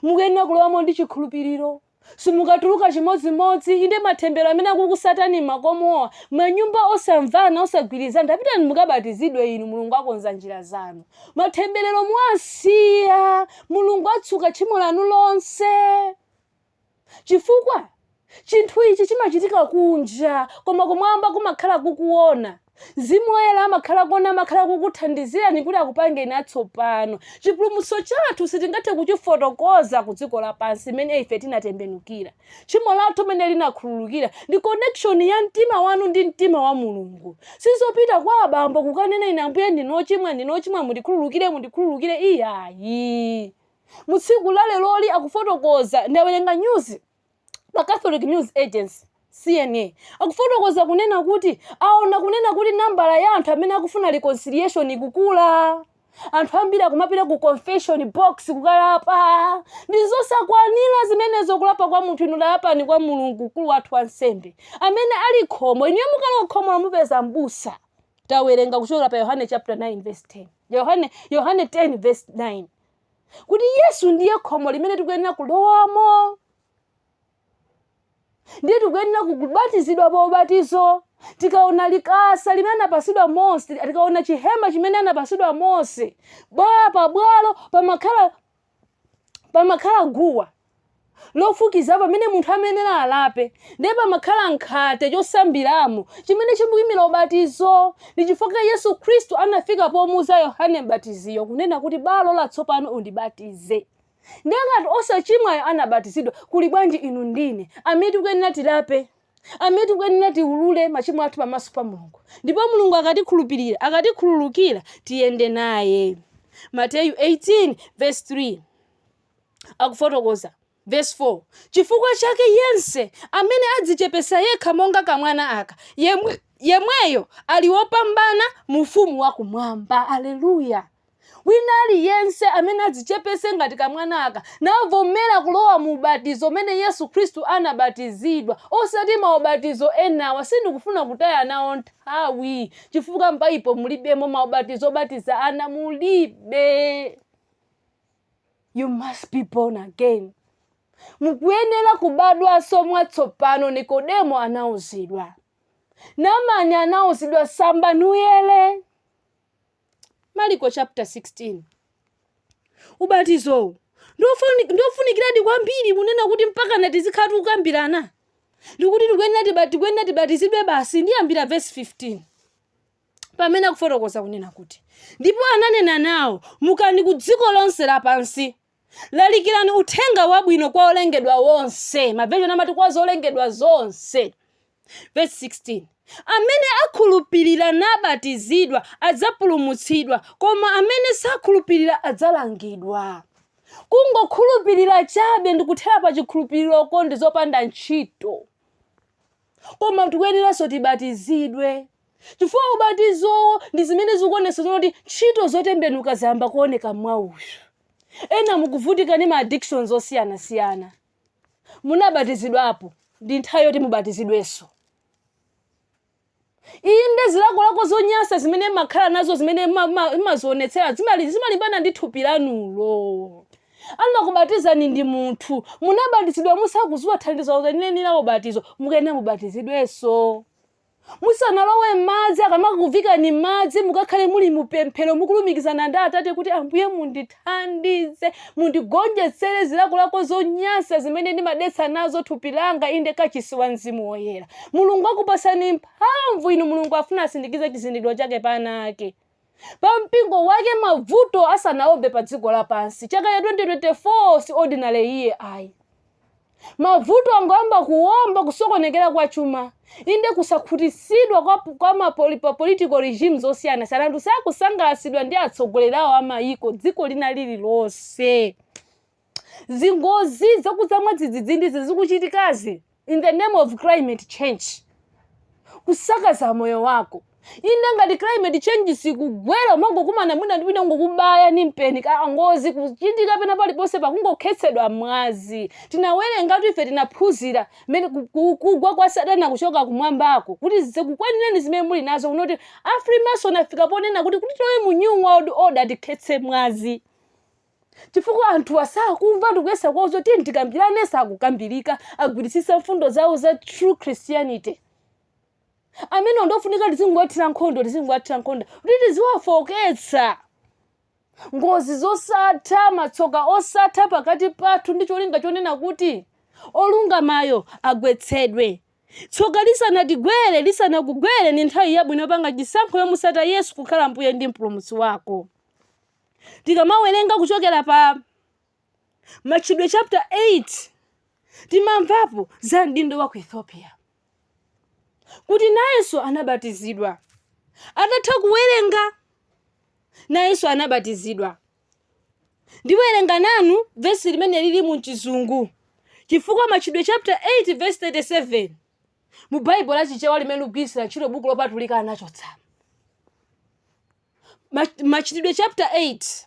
Mukuyenera kulowamo ndi chikhulupiriro. Simukatuluka chimodzimodzi. Inde mathembero amene akukusatani makomowa manyumba osamvana osagwirizana ndapita mukabatizidwe inu Mulungu akonza njira zanu. Mathemberero mwasiya Mulungu atsuka tchimo lanu lonse. Chifukwa chinthu ichi chimachitika kunja koma kumwamba kumakhala kukuona. Mzimu Woyera amakhala kuona, amakhala kukuthandizirani kuti akupangeni atsopano. Chipulumutso chathu sitingathe kuchifotokoza ku dziko lapansi imene ife tinatembenukira. Tchimo lathu limene linakhululukira ndi connection ya mtima wanu ndi mtima wa Mulungu. Sizopita kwa abambo kukanena ine Ambuye ndinochimwa mundikhululukire iyayi. Mutsiku la leloli akufotokoza ndawerenga news pa Catholic News Agency CNA akufotokoza kunena kuti nambala ya anthu amene akufuna reconciliation ikukula. Anthu ambiri akumapita ku confession box kukalapa. Ndizosakwanira zimenezo kulapa kwa munthu inu lapani kwa Mulungu kulu wathu wansembe amene ali khomo. Inu mukalo khomo mupeza mbusa. tawerenga kuchokera pa Yohane chapter 9 verse 10. Yohane 10 verse 9. Kuti Yesu ndiye khomo limene tikuyenera kulowamo. Ndiye tikuyenera kubatizidwa pa ubatizo. Tikaona likasa limene anapasidwa Mose, tikaona chihema chimene anapasidwa Mose, pa bwalo pamakhala guwa lofukiza pamene munthu amenera alape, ndiye pamakhala nkhate chosambiramo chimene chimuyimira ubatizo. Ndi chifukwa Yesu Khristu anafika pomuuza Yohane Mbatiziyo kunena kuti bwalo latsopano undibatize. Ndiye ngati osachimwayo anabatizidwa, kuli bwanji inu ndine amene tikuyenera tilape, amene tikuyenera tiulule machimo athu pamaso pa Mulungu, ndipo Mulungu akatikhululukira tiyende naye. Mateyu 18 verse 3 akufotokoza verse 4, chifukwa chake yense amene adzichepesa yekha monga kamwana aka, yemweyo ali wopambana mu ufumu wakumwamba. Haleluya. Wina aliyense amene adzichepese ngati kamwana aka navomera kulowa mu ubatizo umene Yesu Khristu anabatizidwa, osati maubatizo enawa. Sindikufuna kutaya nawo nthawi, chifukwa m'Baibulo mulibemo maubatizo obatiza ana, mulibe. You must be born again. Mukuyenera kubadwanso mwatsopano. Nikodemo anauzidwa, Naamani anauzidwa, samba nuyele. Marko chapter 16. Ubatizo ndofunikiradi kwambiri kunena kuti mpaka natizikhala tukambirana. Ndikuti tikuyenera tibatizidwe basi. Ndiyambira verse 15. Pamene akufotokoza kunena kuti ndipo ananena nawo, mukani ku dziko lonse lapansi, lalikirani uthenga wabwino kwa olengedwa wonse. Maversion amati kwa zolengedwa zonse. Verse 16. Amene akhulupirira nabatizidwa adzapulumutsidwa, koma amene sakhulupirira adzalangidwa. Kungokhulupirira chabe ndikuthera pa chikhulupiriroko ndi zopanda ntchito. Koma tikuyeneranso tibatizidwe, chifukwa ubatizo ndi zimene zikuonesa kuti ntchito zotembenuka zayamba kuoneka mwauyo. Ena mukuvutika ndi ma addictions osiyanasiyana, munabatizidwapo, ndi nthawi yoti mubatizidwenso. Inde zilakolako zonyasa zimene makhala nazo, zimene mazionetsera zimalimbana ndi thupi lanulo. Anakubatizani ndi munthu, munabatizidwa musakuziwa thandizo lenileni la ubatizo, mukayenera mubatizidwenso. Musanalowe madzi, akamakuvika ni madzi, mukakhale muli mupemphero mukulumikizana ndi Atate kuti Ambuye mundithandize, mundigonjetsere zilakolako zonyasa zimene ndimadetsa nazo thupi langa, inde kachisi wa Mzimu Woyera. Mulungu akupasani mphamvu inu. Mulungu afuna asindikize chizindikiro chake pana ake, pa mpingo wake mavuto asanaombe pa dziko lapansi. Chaka ya 2024 si ordinary year ayi. Mavuto angoyamba kuomba kusokonekera kwa chuma, inde kusakhutisidwa kwa political regimes osiyana-siyana. Anthu sakusangalatsidwa ndi atsogolerawo amayiko dziko lina lililonse. Zingozi zakuzamwa dzidzidzi zikuchitikazi in the name of climate change, kusakaza moyo wako. Inde ngati climate change sikugwera, umangokumana mwina ndi wina ngokubaya ni mpeni ngozi kuchitika pena paliponse pakungokhetsedwa mwazi. Tinawerenga ife tinaphunzira mene kugwa kwa Satana kuchoka kumwambako, kuti zikukwanireni zimene muli nazo, kunoti Freemason afika ponena kuti towe mu New World Order tikhetse mwazi. Chifukwa anthu asakumva tikuyesa kwazo tini tikambirane, sakukambirika, agwirisisa mfundo zawo za true Christianity. Amene ndofunika tizingwathira nkhondo, kuti tiziwafoketsa ngozi zosatha, matsoka osatha pakati pathu, ndi cholinga chonena kuti olungamayo agwetsedwe. Tsoka lisanakugwere ni nthawi yabwino panga chisankho yomusata Yesu kukhala Mbuye ndi Mpulumutsi wako. Tikamawerenga kuchokera pa Machitidwe chapter 8, timamvapo za mdindo wa ku Ethiopia, kuti nayenso anabatizidwa. Atatha kuwerenga, nayenso anabatizidwa. Ndiwerenga nanu verse limene lili mu chizungu, chifukwa Machitidwe chapter 8 verse 37 mu Bible lachichewa limene ligwirisira ntchito buku lopatulika anachotsa. Machitidwe chapter 8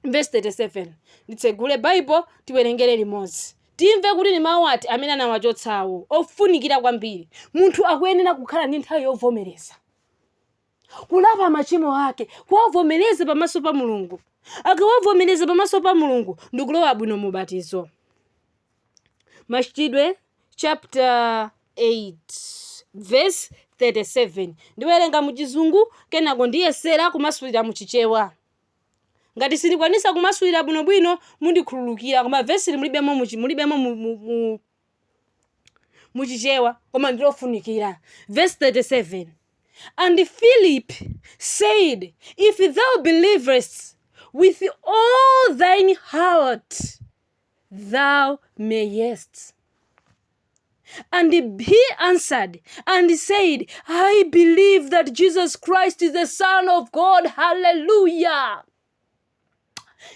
verse 37. Nditsegule Bible tiwerengere limodzi, timve kuti ni mawu ati amene anawachotsawo ofunikira kwambiri. Munthu akuyenera kukhala ndi nthawi yovomereza. kulapa machimo ake, kuwavomereza pamaso pa Mulungu. Akawavomereza pamaso pa Mulungu ndikulowa bwino mubatizo. Machitidwe chapter 8 verse 37 ndiwerenga muchizungu kenako ndiyesera kumasulira muchichewa. Ngati sindikwanisa kumasulira bwinobwino mundikhululukira, koma verse mulibemo muchichewa koma ndilofunikira. Verse 37, and Philip said, if thou believest with all thine heart, thou mayest. And he answered and said, I believe that Jesus Christ is the Son of God. Hallelujah.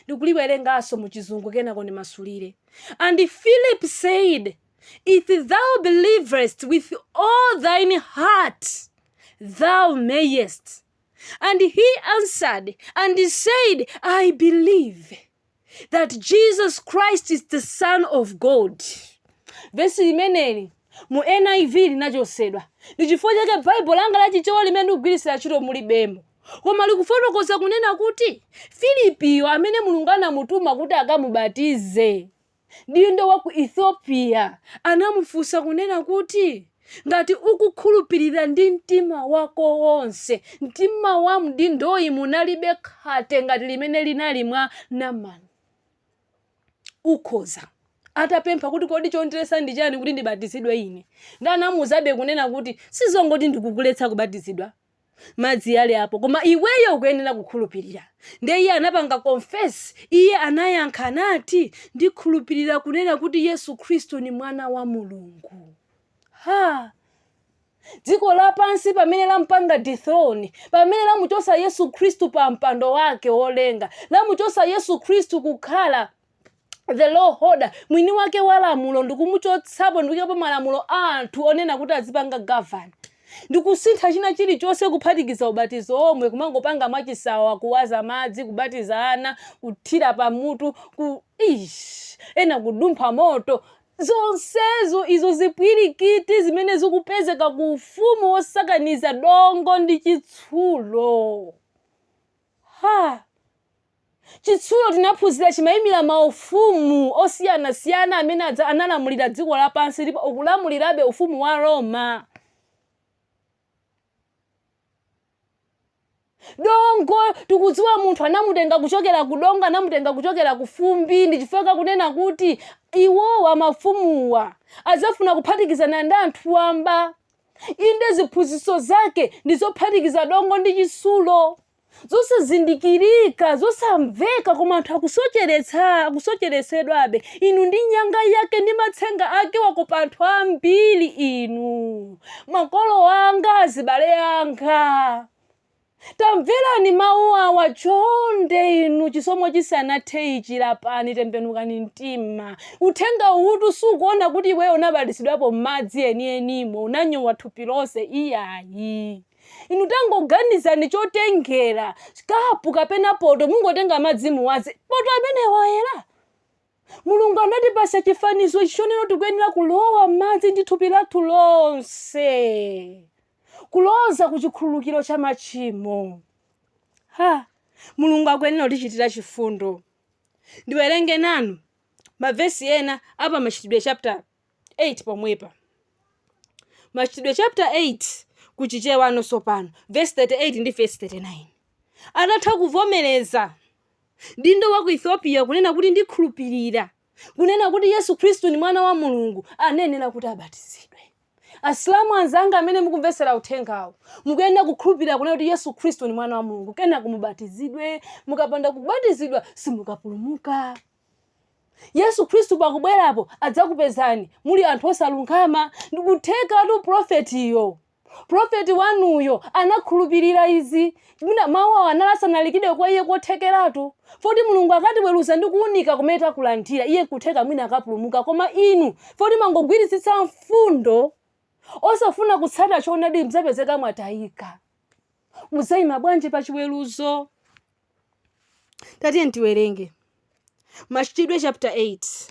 Ndikuliwerengaso muchizungu kenako ndimasulire. And Philip said, if thou believest with all thine heart, thou mayest. And he answered and said, I believe that Jesus Christ is the Son of God. Vesi limeneli mu NIV linachosedwa ndi chifukwa chake Bible langa lachichewa limene ugwirisira ntchito mulibemo, koma likufotokoza kunena kuti Filipiyo amene Mulungu anamutuma kuti akamubatize ndindo wa ku Ethiopia anamufunsa kunena kuti ngati ukukhulupirira ndi mtima wako wonse, mtima wa mdindoyi munalibe khate ngati limene linali mwa Naamani, ukhoza. Atapempha kuti kodi chonderesa ndi chani kuti ndibatizidwe ine, ndanamuzabe kunena kuti sizongoti ndikukuletsa kubatizidwa madzi ale apo, koma iweyo ukuyenera kukhulupirira. Ndiye iye anapanga confess, iye anayankha nati ndikhulupirira kunena kuti Yesu Kristo ni mwana wa Mulungu. Dziko lapansi pamene lampanga dethrone, pamene lamuchosa Yesu Kristu pa mpando wake wolenga, lamuchosa Yesu Kristu kukhala the law holder, mwini wake walamulo, ndikumuchotsapo ndikuyapo malamulo anthu onena kuti azipanga govern. Ndikusintha china chilichonse kuphatikiza ubatizo omwe, kumangopanga mwachisawa, kuwaza madzi, kubatiza ana, kuthira pamutu, ena kudumpha moto. Zonsezo izo zipwirikiti zimene zikupezeka ku ufumu wosakaniza dongo ndi chitsulo. Chitsulo tinaphunzira chimayimira maufumu osiyana-siyana amene analamulira dziko lapansi, ndipo ukulamulirabe ufumu wa Roma. Dongo tikudziwa munthu anamutenga kuchokera kudonga, anamutenga kuchokera kufumbi, ndi chifukwa kunena kuti iwowa mafumuwa azafuna kuphatikizana ndi anthu wamba. Inde ziphunzitso zake ndizophatikiza dongo ndi chitsulo, zosazindikirika, zosamveka, koma anthu akusocheretsedwabe. Inu ndi nyanga yake ndi matsenga ake wakopa anthu ambiri inu, makolo anga, azibale anga. Tamverani mawu awa chonde inu, chisomo chisanathe chilapani, tembenukani mtima. Uthenga uwu sukuona kuti iweyo unabatizidwapo madzi enienimo, unanyowa thupi lonse iyayi. Inu tangoganizani chotengera kapu kapena poto, mungotenga madzi muwaze poto amene wayera. Mulungu anatipasa chifanizo chonena tikuyenera kulowa madzi ndi thupi lathu lonse, kuloza kuchikhululukiro cha machimo. Mulungu akuyenera kutichitira chifundo. Ndiwerenge nanu mavesi ena apa Machitidwe chapter 8 pomwepa. Machitidwe chapter 8 kuchichewa nosopano verse 38 ndi verse 39. Atatha kuvomereza ndindo wa ku Ethiopia kunena kuti ndikhulupirira kunena kuti Yesu Kristu ni mwana wa Mulungu, anenera kuti abatizidwe. Asilamu anzanga amene mukumvesera uthengawo, mukuyenera kukhulupirira kunena kuti Yesu Kristu ni mwana wa Mulungu, kena kumubatizidwe. Mukapanda kubatizidwa simukapulumuka. Yesu Kristu pakubwerapo adzakupezani muli anthu osalungama. Ndikutheka atu profetiyo, profeti wanuyo anakhulupirira izi, mawu analasanalike kwa iye kothekeratu. Foti Mulungu akatiweruza ndi kuunika kumene takulandira, iye kutheka mwina akapulumuka. Koma inu foti mangogwiritsitsa mfundo osafuna kutsata choonadi, mzapezeka mwatayika. Muzayima bwanji pa chiweruzo? Tatiye tiwerenge Machitidwe chapter 8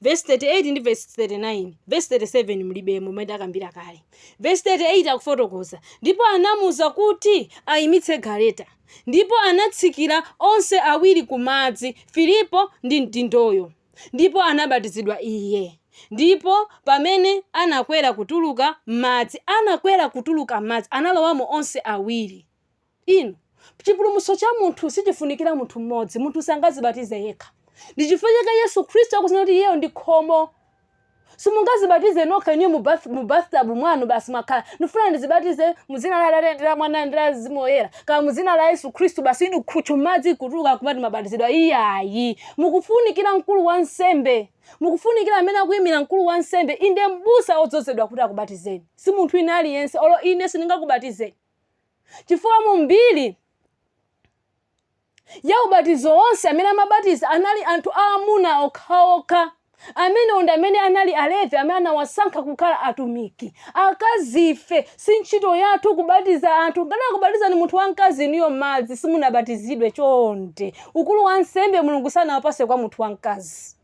verse 38 ndi verse 39, verse 37 mlibemo mwenda akambira kale. Verse 38 akufotokoza, ndipo anamuza kuti ayimitse galeta, ndipo anatsikira onse awiri ku madzi, Filipo ndi mtindoyo, ndipo anabatizidwa iye. Ndipo pamene anakwera kutuluka madzi, analowamo onse awiri. Inu chipulumutso cha munthu sichifunikira munthu mmodzi, munthu sangazibatize yekha. Ndi chifukwa chake Yesu Khristu akusema kuti iyeyo ndi khomo. Simungazibatize nokha inu mu bathtub mwanu basi makhala ndifuna ndizibatize muzina la Atate ndi la Mwana ndi la Mzimu Woyera, kaya muzina la Yesu Khristu basi inu khuchu madzi kutuluka kumati mabatizidwa. Iyayi, mukufunikira mkulu wa nsembe, mukufunikira amene akuyimira mkulu wa nsembe, inde mbusa odzozedwa kuti akubatizeni, si munthu ina aliyense. Olo ine sindingakubatizeni chifukwa mu mbiri ya ubatizo onse amene amabatiza anali anthu aamuna okhaokha, amene ndi amene anali Alevi amene anawasankha kukhala atumiki. Akazife si ntchito yathu kubatiza anthu. Ngati akubatiza ni munthu wamkazi niyo madzi, simunabatizidwe chonde. Ukulu wa nsembe Mulungu sanawapase kwa munthu wamkazi.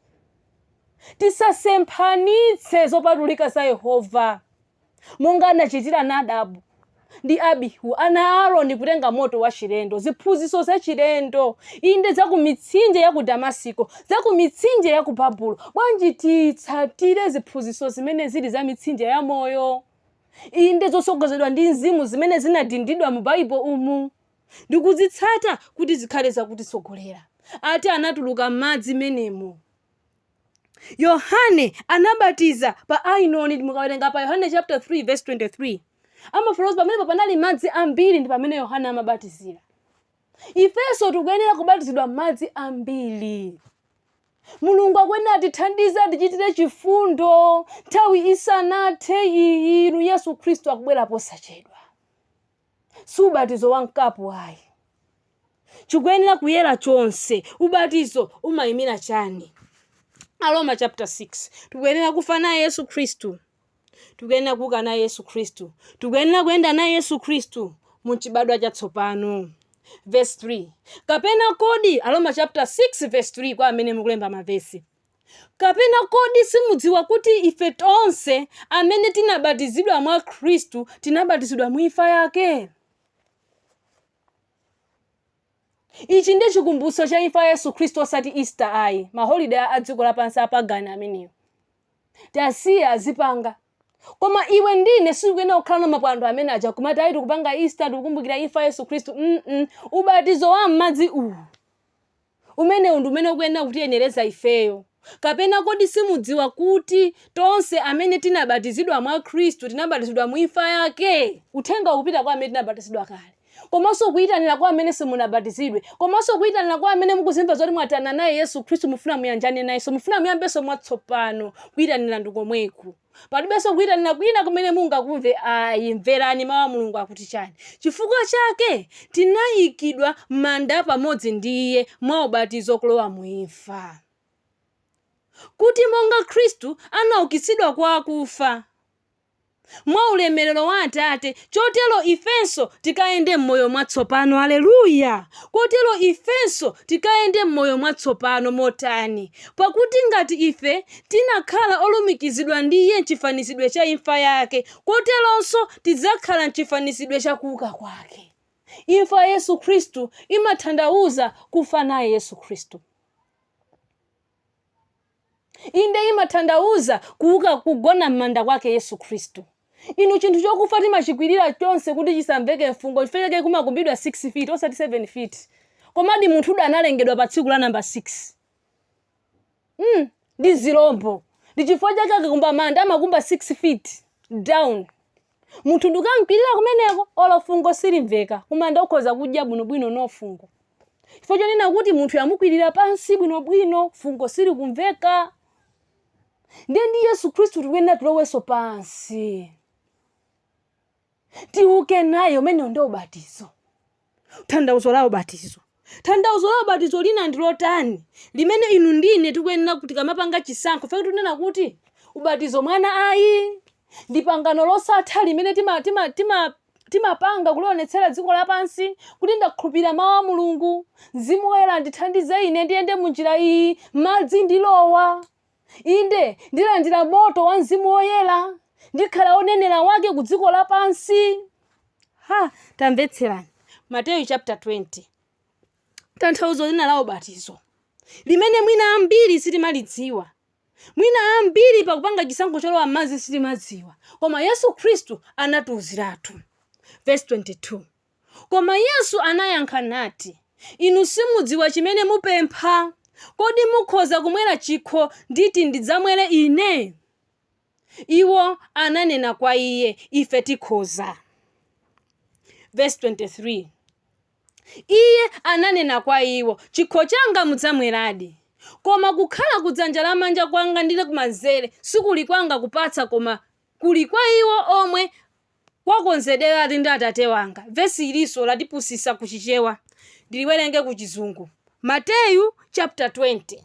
Tisasemphanitse zopatulika za Yehova monga anachitira Nadabu ndi Abihu ana Aaroni kutenga moto wa chilendo, ziphunzitso za chilendo, inde za ku mitsinje ya ku Damasiko, za ku mitsinje ya ku Babulo. Bwanji titsatire ziphunzitso zimene zili za mitsinje ya moyo, inde zosogozedwa ndi mzimu zimene zinadindidwa mu Baibulo umu, ndikuzitsata kuti zikhale zakutisogolera. Ati anatuluka madzi menemo. Yohane anabatiza pa Ainoni, mukawerenga pa Yohane chapter 3 verse 23. Amafotokoza pamene panali madzi ambiri ndi pamene Yohana amabatizira. Ifenso tikuyenera kubatizidwa madzi ambiri. Mulungu akuyenera atithandize tichitire chifundo nthawi isanathe inu. Yesu Khristu akubwera posachedwa. Si ubatizo wa mkapu ayi. Chikuyenera kuyera chonse. Ubatizo umayimira chani? Aroma chapter 6. Tikuyenera kufa naye Yesu Khristu. Tikuyenera kuuka naye Yesu Khristu. Tikuyenera kuyenda naye Yesu Khristu mu chibadwa chatsopano. Verse 3. Kapena kodi, Aroma chapter 6 verse 3 kwa amene mukulemba mavesi. Kapena kodi simudziwa kuti ife tonse amene tinabatizidwa mwa Khristu tinabatizidwa mu imfa yake? Ichi ndi chikumbutso cha imfa Yesu Khristu, osati Easter ayi, maholiday a dziko lapansi apagani ameneyo. Tasiya azipanga. Koma iwe ndine sikuyenera kukhala mapwando amene aja kumati ayi tikupanga Easter tikukumbukira imfa Yesu Khristu. Ubatizo wa madzi uwu umene ndi umene ukuyenera kutiyenereza ifeyo. Kapena kodi simudziwa kuti tonse amene tinabatizidwa mwa Khristu tinabatizidwa mu imfa yake? Uthenga ukupita kwa amene tinabatizidwa kale, komanso kuyitanira kwa amene simunabatizidwe, komanso kuyitanira kwa amene mukuzimva zoti mwatana naye Yesu Khristu, mufuna muyanjane naye, so mufuna muyambeso mwatsopano. Kuyitanira ndikomweku, palibenso kuyitanira kwina kumene mungakumve. Ayi, mverani mawu a Mulungu akuti chani. Chifukwa chake tinayikidwa m'manda pamodzi ndi iye mwa ubatizo kulowa mu imfa, kuti monga Khristu anaukitsidwa kwa akufa mwa ulemerero wa Atate, chotero ifenso tikayende m'moyo mwatsopano. Haleluya! Kotero ifenso tikayende m'moyo mwatsopano motani? Pakuti ngati ife tinakhala olumikizidwa ndi iye m'chifanizidwe cha imfa yake, koteronso tidzakhala m'chifanizidwe cha kuuka kwake. Imfa Yesu Khristu imathandauza kufa naye Yesu Khristu. Inde imathandauza kuuka, kugona m'manda kwake Yesu Khristu. Inu chinthu chokufa timachikwirira chonse kuti chisamveke mfungo, chifukwa chake kumakumbidwa 6 feet osati 7 feet. Komadi munthu analengedwa pa tsiku la namba 6. Ndi zilombo. Ndi chifukwa chake akakumba manda amakumba 6 feet down. Munthu ndikamkwirira kumeneko olo fungo silimveka. Kumanda ukhoza kudya bwinobwino no fungo. Chifukwa chonena kuti munthu yamukwirira pansi bwinobwino, fungo sili kumveka. Ndi Yesu Khristu tikuyenera tiloweso pansi, tiuke naye. Umene ndio ubatizo. Thandauzo la ubatizo. Thandauzo la ubatizo lina ndilotani limene inu ndine tikuyenera kuti kamapanga chisankho. Fake tunena kuti ubatizo mwana ayi ndi pangano losatha limene timapanga kulionetsera dziko lapansi kuti ndakhulupirira mawu a Mulungu, Mzimu Woyera ndithandize ine ndiyende munjira iyi, madzi ndilowa. inde ndilandira moto wa Mzimu Woyera, ndikhala onenera wake ku dziko lapansi. Tamvetserani Mateyu chapter 20. Tanthauzo lina la ubatizo limene mwina ambiri sitimalidziwa, mwina ambiri pakupanga chisankho cholowa m'madzi sitimadziwa, koma Yesu Khristu anatiwuziratu. Verse 22. Koma Yesu anayankha nati, inu simudziwa chimene mupempha. Kodi mukhoza kumwera chikho nditi ndidzamwere ine? Iwo ananena kwa iye, ife tikhoza. Verse 23. Iye ananena kwa iwo, chikho changa mudzamweradi, koma kukhala kudzanja lamanja kwanga ndili kumanzere sikuli kwanga kupatsa, koma kuli kwa iwo omwe wakonzedweratu ndi Atate wanga. Vesi iliso latipusisa kuchichewa, ndiliwerenge ku chizungu. Mateyu chapter 20.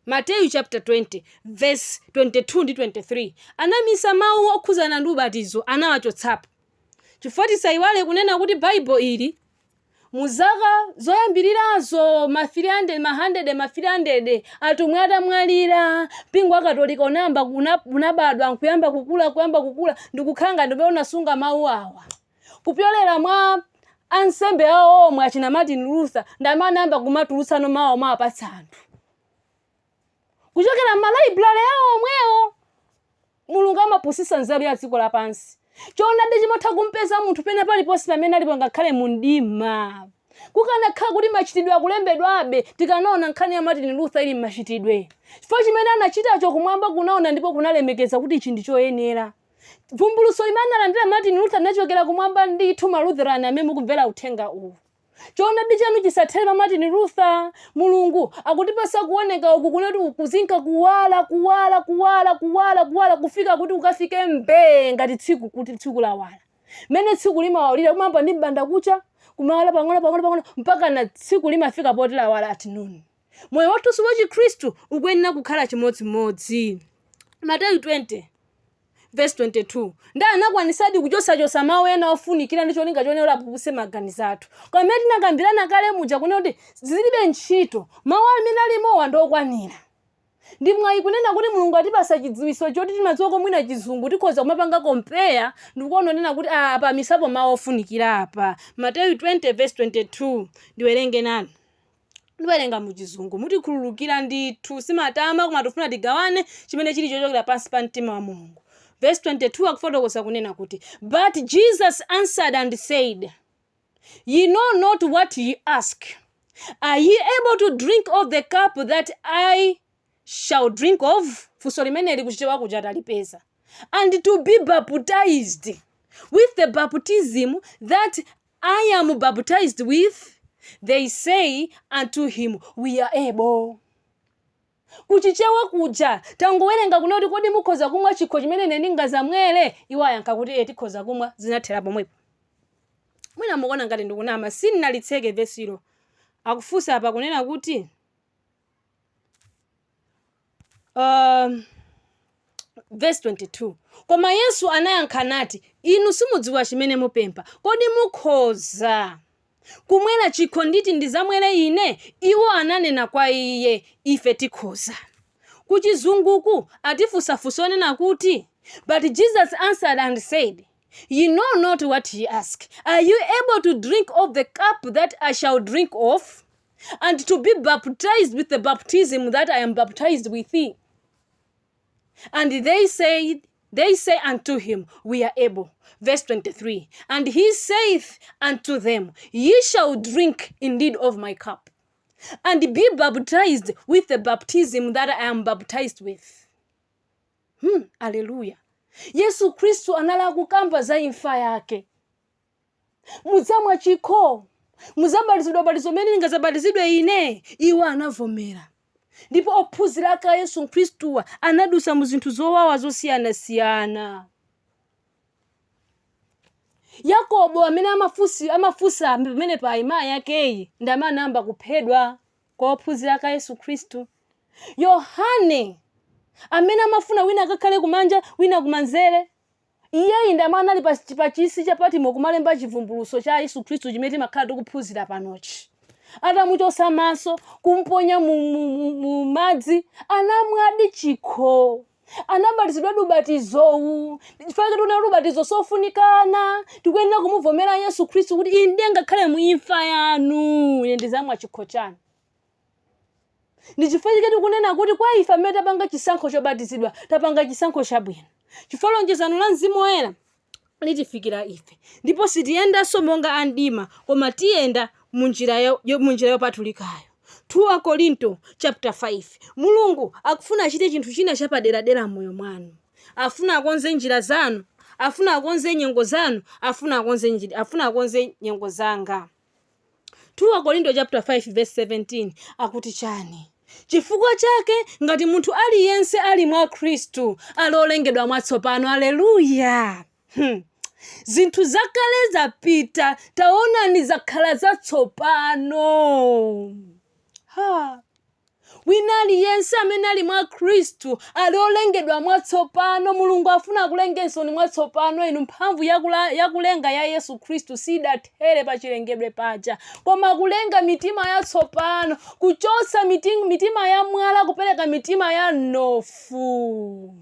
Mateyu chapter 20 verse 22 ndi 23. Anamisa mawu okhuzana ndi ubatizo anawachotsapo, chifukwa tisaiwale kunena kuti Bible ili muzaka zoyambirirazo mafirande atumwi atamwalira, mpingo wa Katolika unamba unabadwa nkuyamba kukula ndikukhanga ndibeona sunga mawu awa kupyolera mwa ansembe awo omwe achina Martin Luther ndamanamba kumatulutsano mawu mawapatsa anthu kuchokera m'malibrary awo omwewo. Mulungu amapusisa nzeru ya dziko lapansi. Choonadi chimatha kumpeza munthu pena paliponse pamene alipo ngakhale mu mdima. Kukanakhala kuti machitidwe akulembedwabe, tikanaona nkhani ya Martin Luther ili machitidwe. Chifukwa chimene anachitacho kumwamba kunaona ndipo kunalemekeza kuti ichi ndi choyenera. Vumbuluso limene analandira Martin Luther linachokera kumwamba ndithu Malutherani amene mukumvera uthenga uwu. Choonadi chanu chisathere pa Martin Luther. Mulungu akutipasa kuoneka uku kunoti kuzinka kuwala kufika kuti ukafike mbee ngati tsiku kuti tsiku la wala. Mene tsiku limawalira kumamba ndi mbanda kucha kumawala pang'ono mpaka na tsiku limafika poti la wala at noon. Moyo wathu wa Chikristu ukuyenera kukhala chimodzimodzi. Mateyu 20 verse 22. Nda anakwanisadi kuchosa mawu ena ofunikira ndi cholinga chonera apupuse maganizo athu. Koma tinakambirana kale muja kunoti zilibe ntchito mawu amene alimo ndokwanira. Ndi mwayi kunena kuti Mulungu atipasa chidziwiso choti timadziwa komwina chizungu tikhoza kumapanga compare ndikuona nena kuti apa misapo mawu ofunikira apa. Mateyu 20 verse 22 ndiwerenge nani. Ndiwerenga mu chizungu mutikhululukira ndithu simatama koma tufuna tigawane chimene chili chochokera pansi pa mtima wa Mulungu. Verse 22 akufotokoza kunena kuti, but Jesus answered and said, ye know not what ye ask. Are ye able to drink of the cup that I shall drink of? Funso limene likuchichewa kuja talipeza. And to be baptized with the baptism that I am baptized with? They say unto him, we are able. Kuchichewa kuja tangowerenga kunoti kodi mukhoza kumwa chikho chimene ndingazamwere, iwo ayankha kuti tikhoza kumwa zinathera pomwepo. Mwina mukuona ngati ndikunama sininalitseke vesilo. Akufunsa apa kunena kuti verse 22. Koma Yesu anayankha nati, inu simudziwa chimene mupempha. Kodi mukhoza kumwera chikho nditi ndizamwere ine? Iwo ananena kwa iye, ife tikhoza. Kuchizunguku atifusafusa onena kuti, but Jesus answered and said, ye know not what ye ask. Are you able to drink of the cup that I shall drink of, and to be baptized with the baptism that I am baptized with thee? And they say unto him, we are able. Verse 23. And he saith unto them, ye shall drink indeed of my cup, and be baptized with the baptism that I am baptized with. Hallelujah. Yesu Kristu anala kukamba za imfa yake. Muzamwa chikho, muzabatizidwa batizo mene ningazabatizidwe ine, iwo anavomera. Ndipo ophunzira ake Yesu Kristu anadusa mu zinthu zowawa zosiyana. Yakobo amene amafusa pamene pa ima yake ndamana amba kuphedwa kwa ophunzira ake Yesu Kristu. Yohane amene amafuna wina akakhale kumanja wina kumanzere, iye ndamana ali pa chisi cha Patimo kumalemba chivumbuluso cha Yesu Kristu chimene timakhala tikuphunzira panochi. atamuchosa maso kumponya mu madzi anamwadi chikho anabatizidwa ubatizowu chifukwa tuna ubatizo sofunikana tikuyenera kumuvomera Yesu Khristu kuti inde ngakhale muimfa yanu ine ndizamwa chikho chanu. Ndichifukwa tikunena kuti kwa ife amene tapanga chisankho chobatizidwa tapanga chisankho chabwino chifukwa lonjezano la Mzimu Woyera litifikira ife ndipo sitiyendanso monga andima koma tiyenda munjira yopatulikayo. 2 Korinto chapter 5. Mulungu akufuna achite chinthu china chapadera moyo mwanu. Afuna akonze njira zanu, afuna akonze nyengo zanu, afuna akonze nyengo zanga. 2 Korinto chapter 5 verse 17 akuti chani? Chifukwa chake ngati munthu aliyense ali mwa Khristu alolengedwa mwatsopano. Haleluya. Zinthu zakale zapita taona ni zakhala zatsopano. Wina aliyense amene ali mwa Khristu alolengedwa mwatsopano. Mulungu afuna kulengenso ni mwatsopano. Inu mphamvu yakulenga ya Yesu Khristu sidathere pa chilengedwe paja koma kulenga mitima yatsopano, kuchosa mitima ya mwala kupereka mitima ya nofu.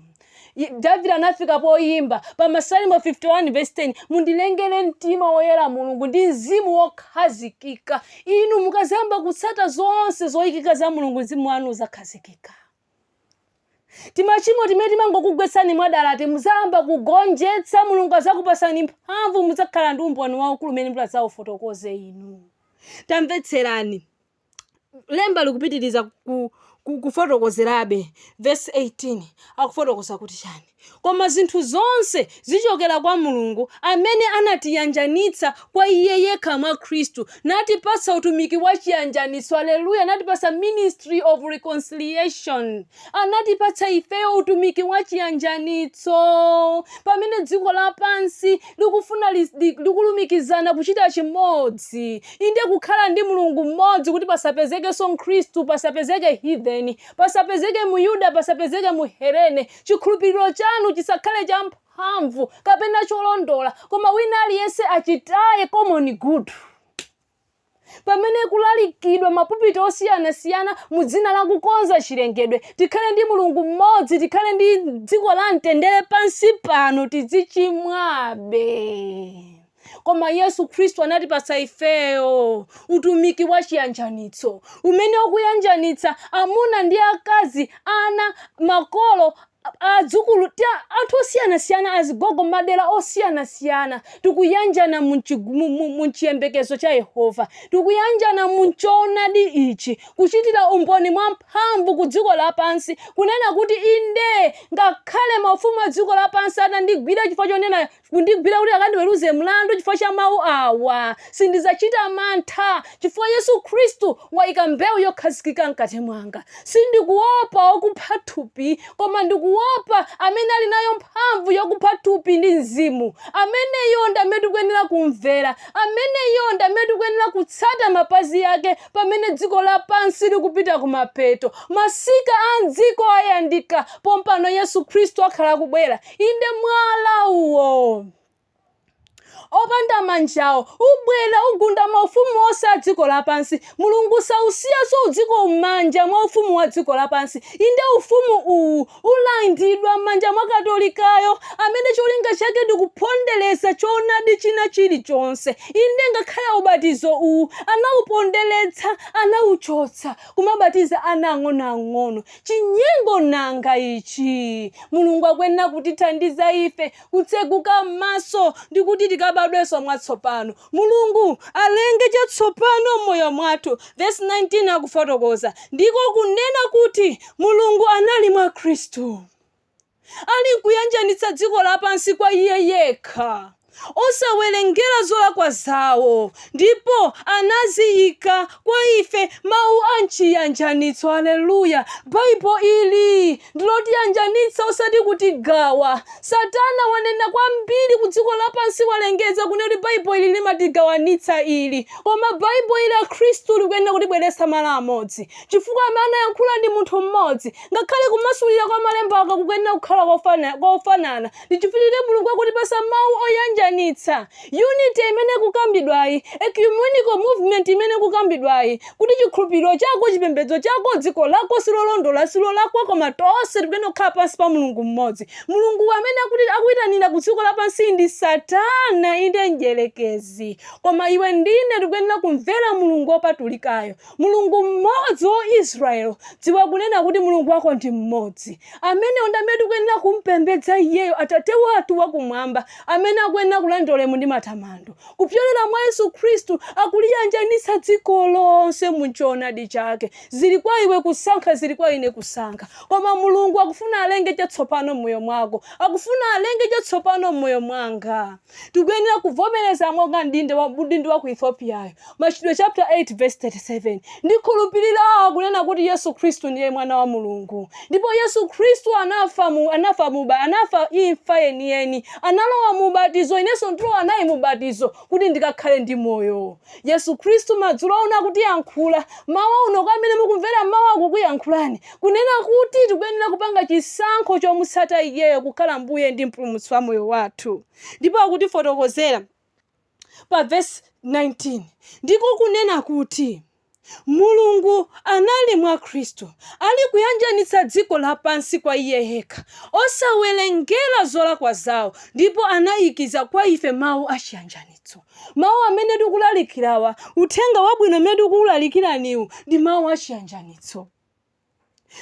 David anafika poyimba pa Masalimo 51 verse 10, mundilengere mtima woyera Mulungu ndi mzimu wokhazikika. Inu mukazamba kutsata zonse zoyikika za Mulungu mzimu wanu uzakhazikika. Timachimo timene timangokugwetsani mwadalati muzamba kugonjetsa Mulungu azakupasani mphamvu muzakhala ndi umboni waukulu umene mudzafotokoze inu. Tamvetserani. Lemba likupitiriza kufotokozerabe verse 18 akufotokoza kuti chani? Koma zinthu zonse zichokera kwa Mulungu amene anatiyanjanitsa kwa iye yekha mwa Khristu natipasa utumiki wa chiyanjanitso. Haleluya. Anatipasa ministry of reconciliation. Anatipasa ifeyo utumiki wa chiyanjanitso pamene dziko lapansi likufuna likulumikizana kuchita chimodzi. Inde kukhala ndi Mulungu mmodzi kuti pasapezeke so Khristu, pasapezeke heathen, pasapezeke Muyuda, pasapezeke Muhelene. Chikhulupiriro chanu chisakhale cha mphamvu kapena cholondola koma wina aliyense achitaye common good. Pamene kulalikidwa mapupiti osiyana mudzina la kukonza chilengedwe, tikhale ndi Mulungu mmodzi, tikhale ndi dziko la mtendere pansi pano tizichimwabe. Koma Yesu Khristu anatipasa ifeyo utumiki wa chiyanjanitso umene ukuyanjanitsa amuna ndi akazi, ana, makolo, adzukulu, anthu osiyana azigogo madera osiyana. Tikuyanjana munchiyembekezo cha Yehova, tikuyanjana munchoonadi ichi, kuchitira umboni mwa mphamvu ku dziko lapansi, kunena kuti inde ngakhale maufumu a dziko lapansi atandigwira chifukwa chonena kundigwira kuti akandiweruze mlandu chifukwa cha mawu awa, sindizachita mantha chifukwa Yesu Khristu wayika mbewu yokhazikika mkati mwanga. Sindikuopa wakupha thupi koma ndikuopa amene ali nayo mphamvu yokupha thupi ndi mzimu. Ameneyo ndi amene tikuyenera kumvera, ameneyo ndi amene tikuyenera kutsata mapazi yake pamene dziko lapansi likupita kumapeto. Masika a dziko ayandika pompano Yesu Khristu akhala kubwera. Inde mwala uwo opanda manjawo ubwera ugunda maufumu onse a dziko lapansi. Mulungu sausiya so dziko m'manja mwa ufumu wa dziko lapansi. Inde ufumu uwu ulandidwa m'manja mwa Katolikayo amene cholinga chake ndi kupondereza choonadi china chilichonse. Inde ngakhale ubatizo uwu anauponderetsa, anauchotsa kumabatiza ana ang'ono. Chinyengo nanga ichi. Mulungu akuyenera kutithandiza ife kutseguka m'maso ndi kuti tikabadwenso mwatsopano. Mulungu alenge chatsopano moyo mwathu. Verse 19 akufotokoza ndiko kunena kuti Mulungu anali mwa Khristu ali kuyanjanitsa dziko lapansi kwa iye yekha osawerengera zolakwa zawo, ndipo anaziyika kwa ife mawu a chiyanjanitso. Haleluya. Baibo ili ndilotiyanjanitsa osati kutigawa. Satana wanena kwambiri ku dziko lapansi walengeza kunena kuti Baibo ili limatigawanitsa ili, koma Baibo ili a Khristu likuyenera kutibweretsa malo amodzi chifukwa amene yankhula ndi munthu mmodzi. Ngakhale kumasulira kwa malemba akakuyenera kukhala kofanana. Ndichifukwa Mulungu akutipasa mawu oyanja kuyanjanitsa unity imene kukambidwayi, ecumenical movement imene kukambidwayi, kuti chikhulupiriro chako, chipembedzo chako, dziko lako silolondola, silo lako, koma tonse tikuyenda kukhala pansi pa mulungu mmodzi. Mulungu amene akuyitanira ku dziko lapansi ndi Satana, inde mdierekezi. Koma iwe ndine tikuyenda kumvera mulungu wopatulikayo, mulungu mmodzi wa Israel. Dziwa kunena kuti mulungu wako ndi mmodzi, amene ondamene tikuyenda kumpembedza iyeyo, Atate wathu wakumwamba, amene akuyenda kulandira ulemu ndi matamando kupyolera mwa Yesu Khristu. Akuliyanjanitsa dziko lonse muchoonadi chake. Zili kwa iwe kusankha, zili kwa ine kusankha, koma mulungu akufuna alenge chatsopano mmoyo mwako, akufuna alenge chatsopano mmoyo mwanga. Tikuyenera kuvomereza monga ndinde wa ku Ethiopiayo, Machitidwe chapter 8 verse 37. Ndikhulupirira kunena kuti Yesu Khristu ndiye mwana wa mulungu, ndipo Yesu Khristu anafa imfa yeniyeni, analowa mubatizo, inenso ndilo anayi mubatizo kuti ndikakhale ndi moyo. Yesu Khristu madzulo aona kuti yankhula mawu uno kamene mukumvera mawu akukuyankhulani, kunena kuti tikuyenera kupanga chisankho chomutsata iyeyo kukhala mbuye ndi mpulumutsi wa moyo wathu. Ndipo akutifotokozera pa verse 19 ndiko kunena kuti Mulungu anali mwa Khristu, ali kuyanjanitsa dziko lapansi kwa iye yekha, osawerengera zolakwa zawo, ndipo anayikiza kwa ife mawu achiyanjanitso. Mawu amene tikulalikirawa, uthenga wabwino amene tikulalikiraniwu ndi mawu achiyanjanitso.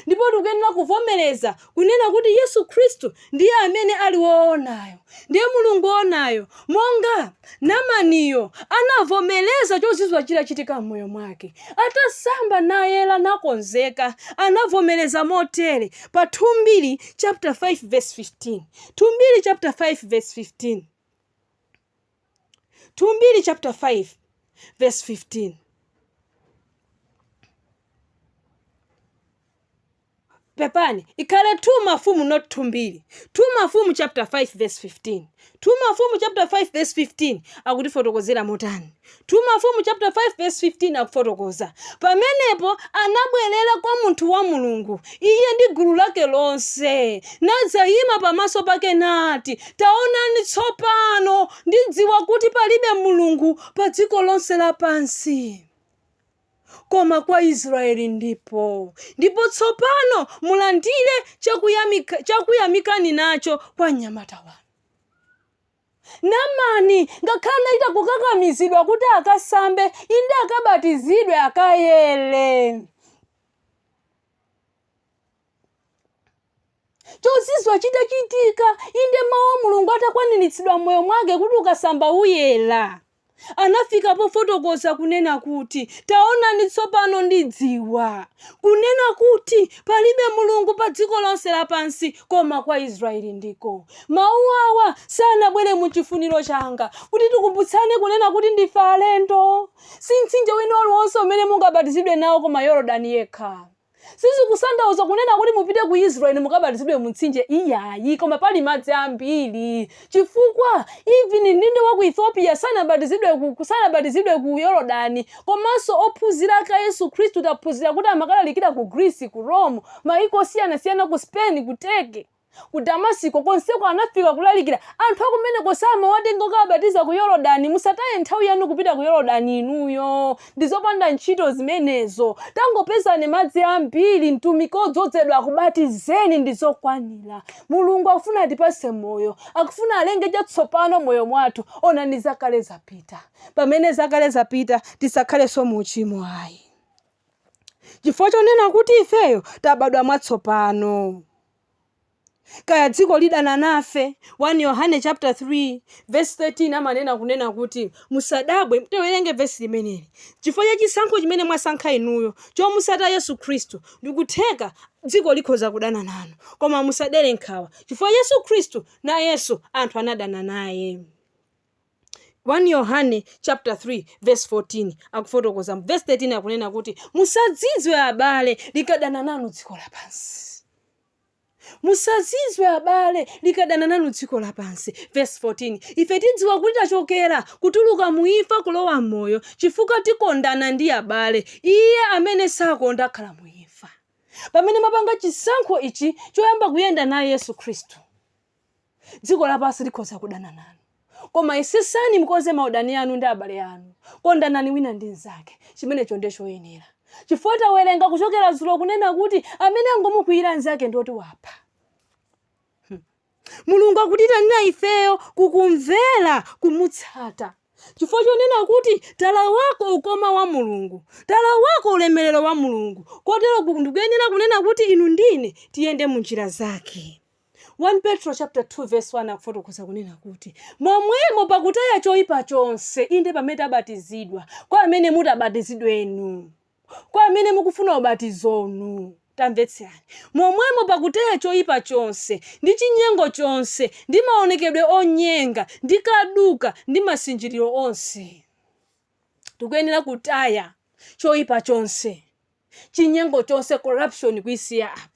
Ndipo tikuyenera kuvomereza kunena kuti Yesu Khristu ndiye amene ali woonayo, ndiye mulungu woonayo. Monga Namaniyo anavomereza chozizwa chidachitika mmoyo mwake, atasamba nayera nakonzeka, anavomereza motere pa 2 chapter 5 verse 15. 2 chapter 5 verse 15. 2 chapter 5 verse 15. Pepani, ikale 2 Mafumu not 2 Mafumu chapter 5 verse 15. 2 Mafumu chapter 5 verse 15 akutifotokozera motani. 2 Mafumu chapter 5 verse 15 akufotokoza. Pamenepo anabwerera kwa munthu wa mulungu, iye ndi gulu lake lonse, nadzayima pamaso pake nati, taonani tsopano ndidziwa kuti palibe mulungu pa dziko lonse lapansi, koma kwa Israeli ndipo tsopano mulandire chakuyamikani nacho kwa mnyamata wanu. Namani ngakhale anaita kukakamizidwa kuti akasambe, inde akabatizidwe, akayele, chozizwa chidachitika, inde mawu mulungu atakwaniritsidwa mmoyo mwake kuti ukasamba uyela. Anafika pofotokoza kunena kuti taonani tsopano ndidziwa kunena kuti palibe mulungu pa dziko lonse lapansi, koma kwa Israeli ndiko. Mawu awa sanabwere mu chifuniro changa kuti tikumbutsane kunena kuti ndife alendo, si mtsinje wina uliwonse umene mungabatizidwe nawo koma Yorodani yekha. Sisi kusandauza kunena kuti mupite ku Israeli mukabatizidwe mu mtsinje iyayi, koma pali madzi ambiri, chifukwa even ndinde wa ku Ethiopia sanabatizidwe ku Yorodani, komanso ophunzira ka Yesu Khristu taphunzira kuti amakalalikira ku Greece, ku Rome, maiko siyana ku Spain, ku Turkey, ku Damasiko, konseko anafika kulalikira. Anthu akumene kosama watenga kabatiza ku Yorodani. Musataye nthawi yanu kupita ku Yorodani inuyo, ndizopanda ntchito zimenezo. Tangopezani madzi ambiri, mtumiki odzozedwa akubatizeni, ndizokwanira. Mulungu akufuna atipase moyo, akufuna alenge chatsopano moyo mwathu. Onani zakale zapita, pamene zakale zapita tisakhalenso mu uchimo ayi, chifukwa chonena kuti ifeyo tabadwa mwatsopano. Kaya dziko lidana nafe. 1 Yohane chapter 3 verse 13 amanena kunena kuti musadabwe, mtewerenge verse limeneli, chifukwa cha chisankho chimene mwasankha inuyo chomusata Yesu Khristu ndikutheka dziko likhoza kudana nanu, koma musadere nkhawa, chifukwa Yesu Khristu na Yesu anthu anadana naye. 1 Yohane chapter 3 verse 14 akufotokoza verse 13 akunena kuti musadzizwe abale likadana nanu dziko lapansi. Musazizwe abale likadana nanu dziko lapansi. Verse 14, ife tidziwa kuti tachokera kutuluka muimfa kulowa moyo, chifukwa tikondana ndi abale. Iye amene sakonda akhala muimfa. Pamene mapanga chisankho ichi choyamba kuyenda naye Yesu Khristu, dziko lapansi likhoza kudana nanu. koma isisani mukonze maudani anu ndi abale anu, kondanani wina ndi nzake, chimenecho ndiye choyenera. Chifukwa tawerenga kuchokera dzulo kunena kuti amene angomukwiyira nzake ndoti wapha. Mulungu akutitanira ifeyo kukumvera, kumutsata. Chifukwa chonena kuti tala wako ukoma wa Mulungu, tala wako ulemerero wa Mulungu, kotero ndikuyenera kunena kuti inu ndine tiyende mu njira zake. 1 Petro chapter 2 verse 1 akufotokoza kunena kuti momwemo pakutaya choyipa chonse inde pamene tabatizidwa, kwa amene mutabatizidwenu, kwa amene mukufuna ubatizonu. Tamvetsani, momwemo pakutaya choyipa chonse ndi chinyengo chonse ndi maonekedwe onyenga ndi kaduka ndi masinjiriro onse. Tikuyenera kutaya choyipa chonse, chinyengo chonse, corruption kuisiya apa,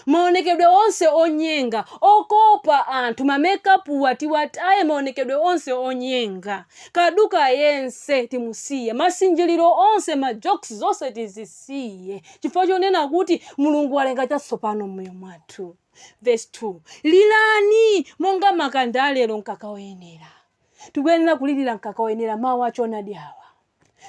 maonekedwe onse onyenga, okopa anthu, mamekapuwa tiwataye maonekedwe onse onyenga, kaduka yense timusiye, masinjiriro onse, majokes zonse tizisiye. Chifukwa chonena kuti Mulungu walenga chatsopano mmoyo mwathu. Verse 2, lilani monga makanda alero mkaka woyenera. Tikuyenera kulilira mkaka woyenera, mawu achonadi awa.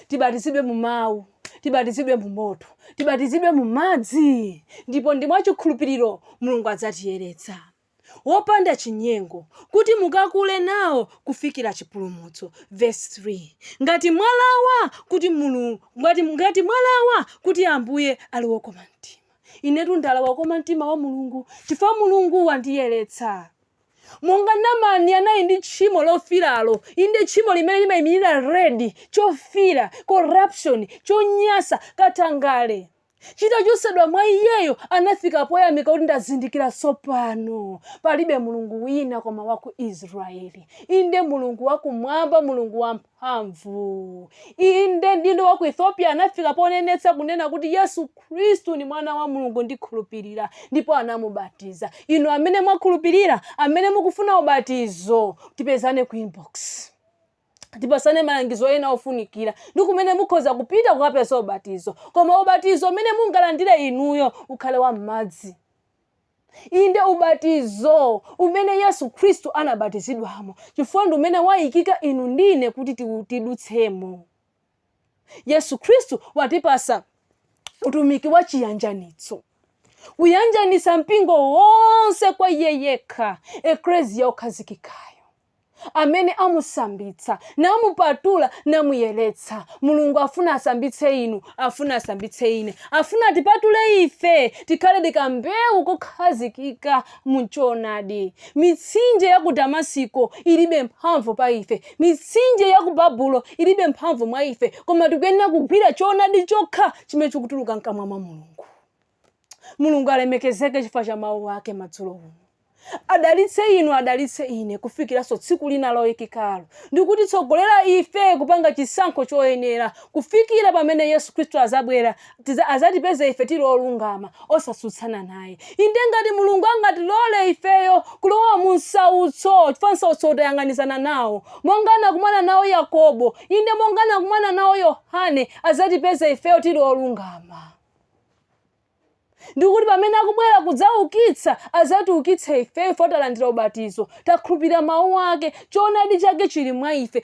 Tibatizidwe mu mawu, tibatizidwe mu moto, tibatizidwe mu madzi, ndipo ndi mwachikhulupiriro Mulungu adzatiyeretsa. Wopanda chinyengo kuti mukakule nawo kufikira chipulumutso. Verse 3, ngati mwalawa kuti Ambuye ali wokoma mtima. Inetu ndala wokoma mtima wa Mulungu, chifukwa Mulungu wandiyeretsa. Monga Naamani anali ndi tchimo lofiralo, inde tchimo limene limayimirira redi, chofira, corruption, chonyasa, katangale. Chitachosedwa mwa iyeyo anafika poyamika kuti ndazindikira tsopano palibe Mulungu wina koma wa ku Israeli. Inde Mulungu wakumwamba, Mulungu wamphamvu. Inde ndindo wa ku Ethiopia anafika ponenetsa kunena kuti Yesu Kristu ni mwana wa Mulungu ndikhulupirira, ndipo anamubatiza. Inu amene mwakhulupirira, amene mukufuna ubatizo, tipezane ku inbox. Tipasane malangizo ena ofunikira, ndi kumene mukhoza kupita kukapeza ubatizo. Koma ubatizo umene mungalandire inuyo ukhale wa madzi. Inde ubatizo umene Yesu Kristu anabatizidwamo, chifukwa ndi umene wayikika inu ndine kuti tidutsemo. Yesu Kristu watipasa utumiki wa chiyanjanitso, kuyanjanisa mpingo wonse kwa iye yekha, eklezia okhazikikayo, amene amusambitsa, namupatula, namuyeretsa. Mulungu afuna asambitse inu, afuna asambitse ine, afuna tipatule ife, tikhale dikambewu kokhazikika muchoonadi. Mitsinje ya ku Damasiko ilibe mphamvu pa ife, mitsinje ya ku Babulo ilibe mphamvu mwa ife, koma tikuyenera kugwira choonadi chokha chimene chikutuluka mkamwa mwa Mulungu. Mulungu alemekezeke chifukwa cha mawu ake madzulo uno. Adalitse inu, adalitse ine kufikira tsiku lina loyikikalo, ndikuti tsogolera ife kupanga chisankho choyenera kufikira pamene Yesu Kristu azabwera azatipeze ife tili olungama osatsutsana naye. Inde ngati Mulungu angatilole ifeyo kulowa mu msautso, chifukwa msautso tayang'anizana nawo, monga anakumana nawo Yakobo, inde monga anakumana nawo Yohane, azatipeze ifeyo tili olungama. Ndikuti pamene akubwera kudzaukitsa, azatiukitse ife fotalandira ubatizo, takhulupirira mawu ake, choonadi chake chili mwa ife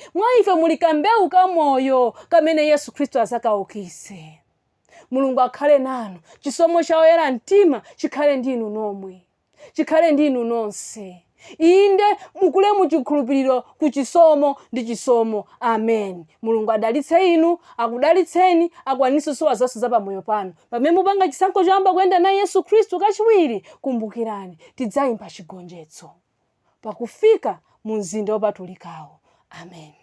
muli kambewu ka moyo kamene Yesu Kristu azakaukitse. Mulungu akhale nanu, chisomo cha oyera mtima chikhale ndi inu nomwe, chikhale ndi inu nonse. Inde mukule muchikhulupiriro kuchisomo ndi chisomo. Amen. Mulungu adalitse inu, akudalitseni, akwanitse sowa zonse za pamoyo pano. Pamene mupanga chisankho choyamba kuyenda na Yesu Kristu kachiwiri, kumbukirani tidzayimba chigonjetso pakufika mu mzinda wopatulikawo. Amen.